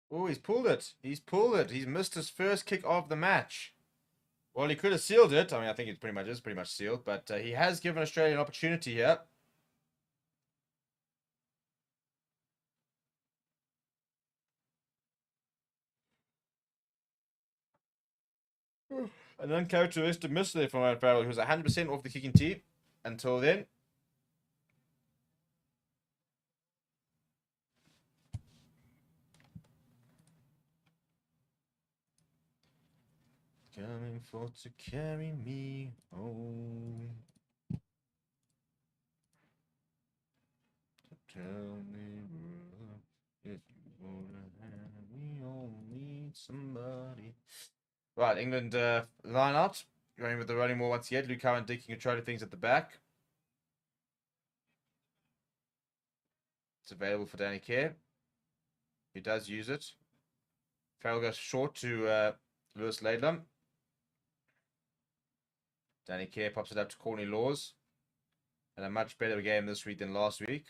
Oh, he's pulled it. He's pulled it. He's missed his first kick of the match. Well, he could have sealed it. I mean, I think it is pretty much sealed, but he has given Australia an opportunity here. An uncharacteristic miss there from Aaron Farrell, who was 100% off the kicking tee until then. Coming for to carry me home. Tell me if you wanna have me, only somebody. Right, England line out. Going with the running more once again. Luke Cowan taking control of things at the back. It's available for Danny Kerr. He does use it. Farrell goes short to Lewis Laidlam. Danny Kerr pops it up to Corny Laws. And a much better game this week than last week.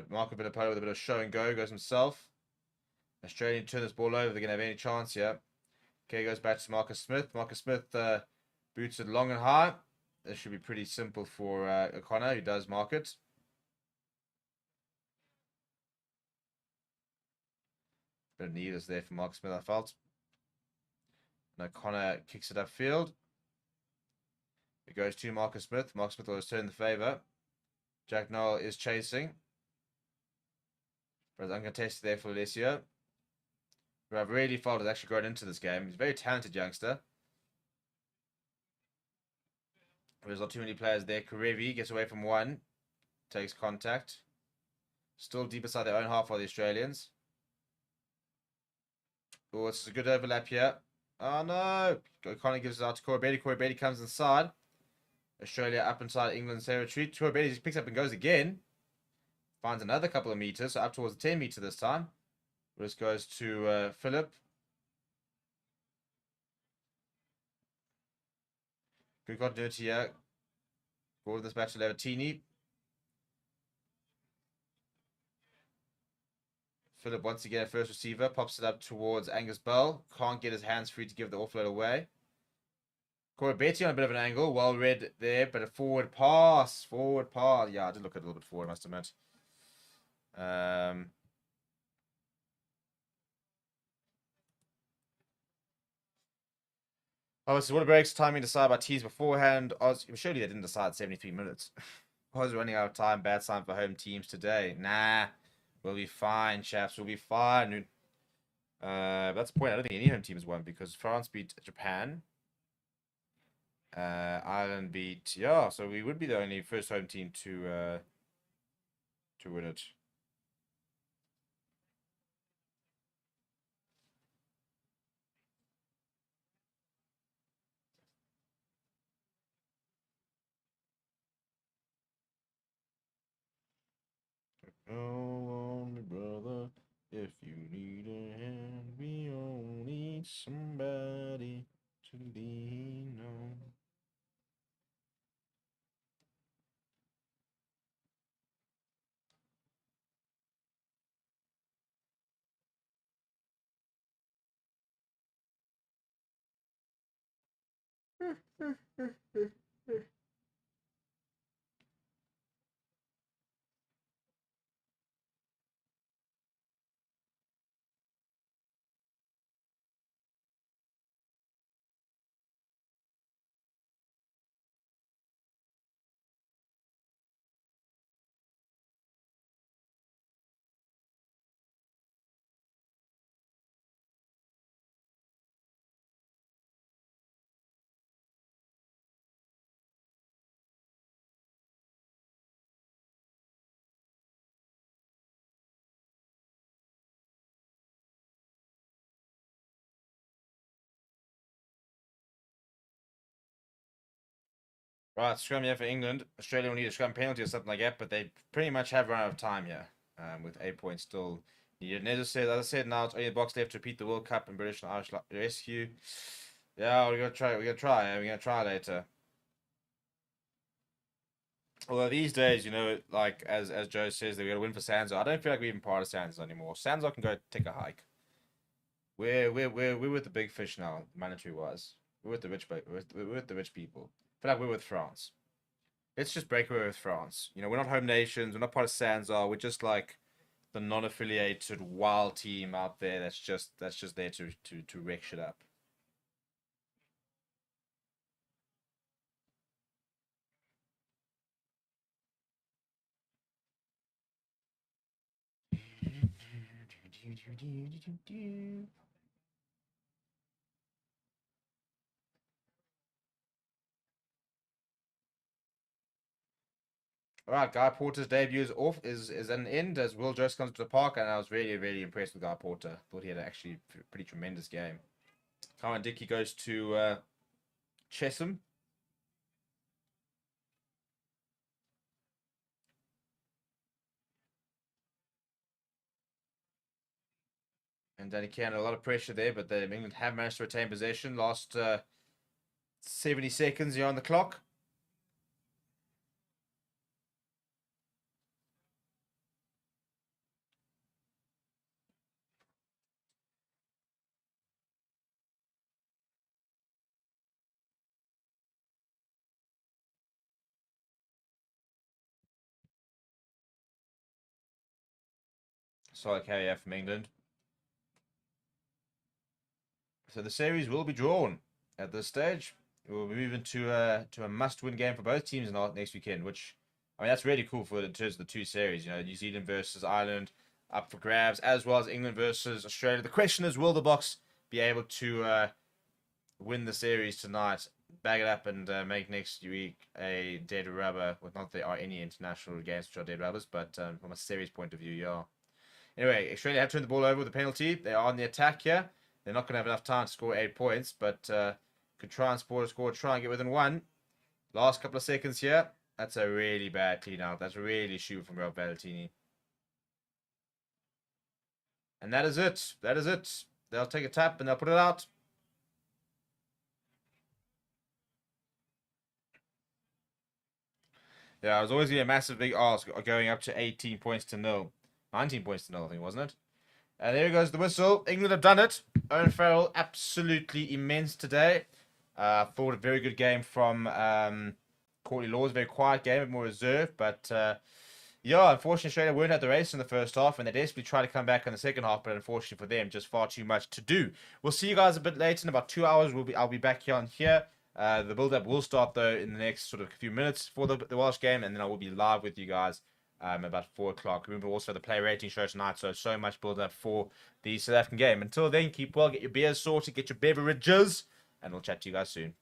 Marco Vinipola with a bit of show and go goes himself. Australian turn this ball over. They're going to have any chance here. Okay, goes back to Marcus Smith. Marcus Smith boots it long and high. This should be pretty simple for O'Connor, who does mark it. Bit of need is there for Marcus Smith, I felt. And O'Connor kicks it upfield. It goes to Marcus Smith. Marcus Smith will return the favour. Jack Noel is chasing. But it's uncontested there for Alessio, who I've really felt has actually grown into this game. He's a very talented youngster. There's not too many players there. Karevi gets away from one. Takes contact. Still deep inside their own half are the Australians. Oh, it's a good overlap here. Oh no! O'Connor gives it out to Corey Beatty. Corey Beatty comes inside. Australia up inside England's territory. Corey Beatty just picks up and goes again. Finds another couple of meters, so up towards the 10 meter this time. This goes to Philip. Good continuity here. Forward this back to Levatini. Philip once again, first receiver, pops it up towards Angus Bell. Can't get his hands free to give the offload away. Corey Betty on a bit of an angle. Well read there, but a forward pass. Forward pass. Yeah, I did look a little bit forward, I must admit. Obviously, what a breaks timing decided by teams beforehand. Surely they didn't decide 73 minutes. Oz running out of time. Bad sign for home teams today. Nah, we'll be fine, chaps. We'll be fine. That's the point. I don't think any home teams won because France beat Japan. Ireland beat, yeah, so we would be the only first home team to win it. Oh, only brother, if you need a hand, we all need somebody to lean on. Right, scrum here for England. Australia will need a scrum penalty or something like that, but they pretty much have run out of time here, with 8 points still needed. And as I said, now it's only the box left to repeat the World Cup and British and Irish rescue. Yeah, we're gonna try. We're gonna try later. Although these days, like as Joe says, they're gonna win for Sanzo. I don't feel like we're even part of Sanzo anymore. Sanzo can go take a hike. We're with the big fish now, monetary wise. We're with the rich, we're with the rich people. I feel like we're with France. Let's just break away with France. We're not home nations. We're not part of Sanzar. We're just like the non-affiliated wild team out there. That's just there to wreck shit up. All right, Guy Porter's debut is an end as Will Jones comes to the park, and I was really really impressed with Guy Porter. Thought he had actually a pretty tremendous game. Cowan Dickey goes to Chesham. And Danny Keane, a lot of pressure there, but England have managed to retain possession. Last 70 seconds here on the clock. Solid carry out from England. So the series will be drawn at this stage. we'll be moving to a must-win game for both teams next weekend, which I mean that's really cool for in terms of the two series. You know, New Zealand versus Ireland up for grabs, as well as England versus Australia. The question is, will the Box be able to win the series tonight, bag it up, and make next week a dead rubber? Well, not that there are any international games which are dead rubbers, but from a series point of view, yeah. Anyway, Australia have turned the ball over with a penalty. They are on the attack here. They're not going to have enough time to score 8 points, but could try and score, try and get within one. Last couple of seconds here. That's a really bad clean out. That's really shoot from Rob Valentini. And that is it. That is it. They'll take a tap and they'll put it out. Yeah, it was always going to be a massive big ask going up to 18 points to nil. 19 points to nil, I think, wasn't it? And there goes the whistle. England have done it. Owen Farrell, absolutely immense today. Thought a very good game from Courtney Laws. Very quiet game, a bit more reserved. But yeah, unfortunately, Australia weren't at the race in the first half, and they desperately tried to come back in the second half. But unfortunately for them, just far too much to do. We'll see you guys a bit later in about 2 hours. I'll be back here on here. The build-up will start though in the next sort of few minutes for the Welsh game, and then I will be live with you guys. About 4 o'clock. Remember also the play rating show tonight, so much build up for the South African game. Until then, keep well, get your beers sorted, get your beverages, and we'll chat to you guys soon.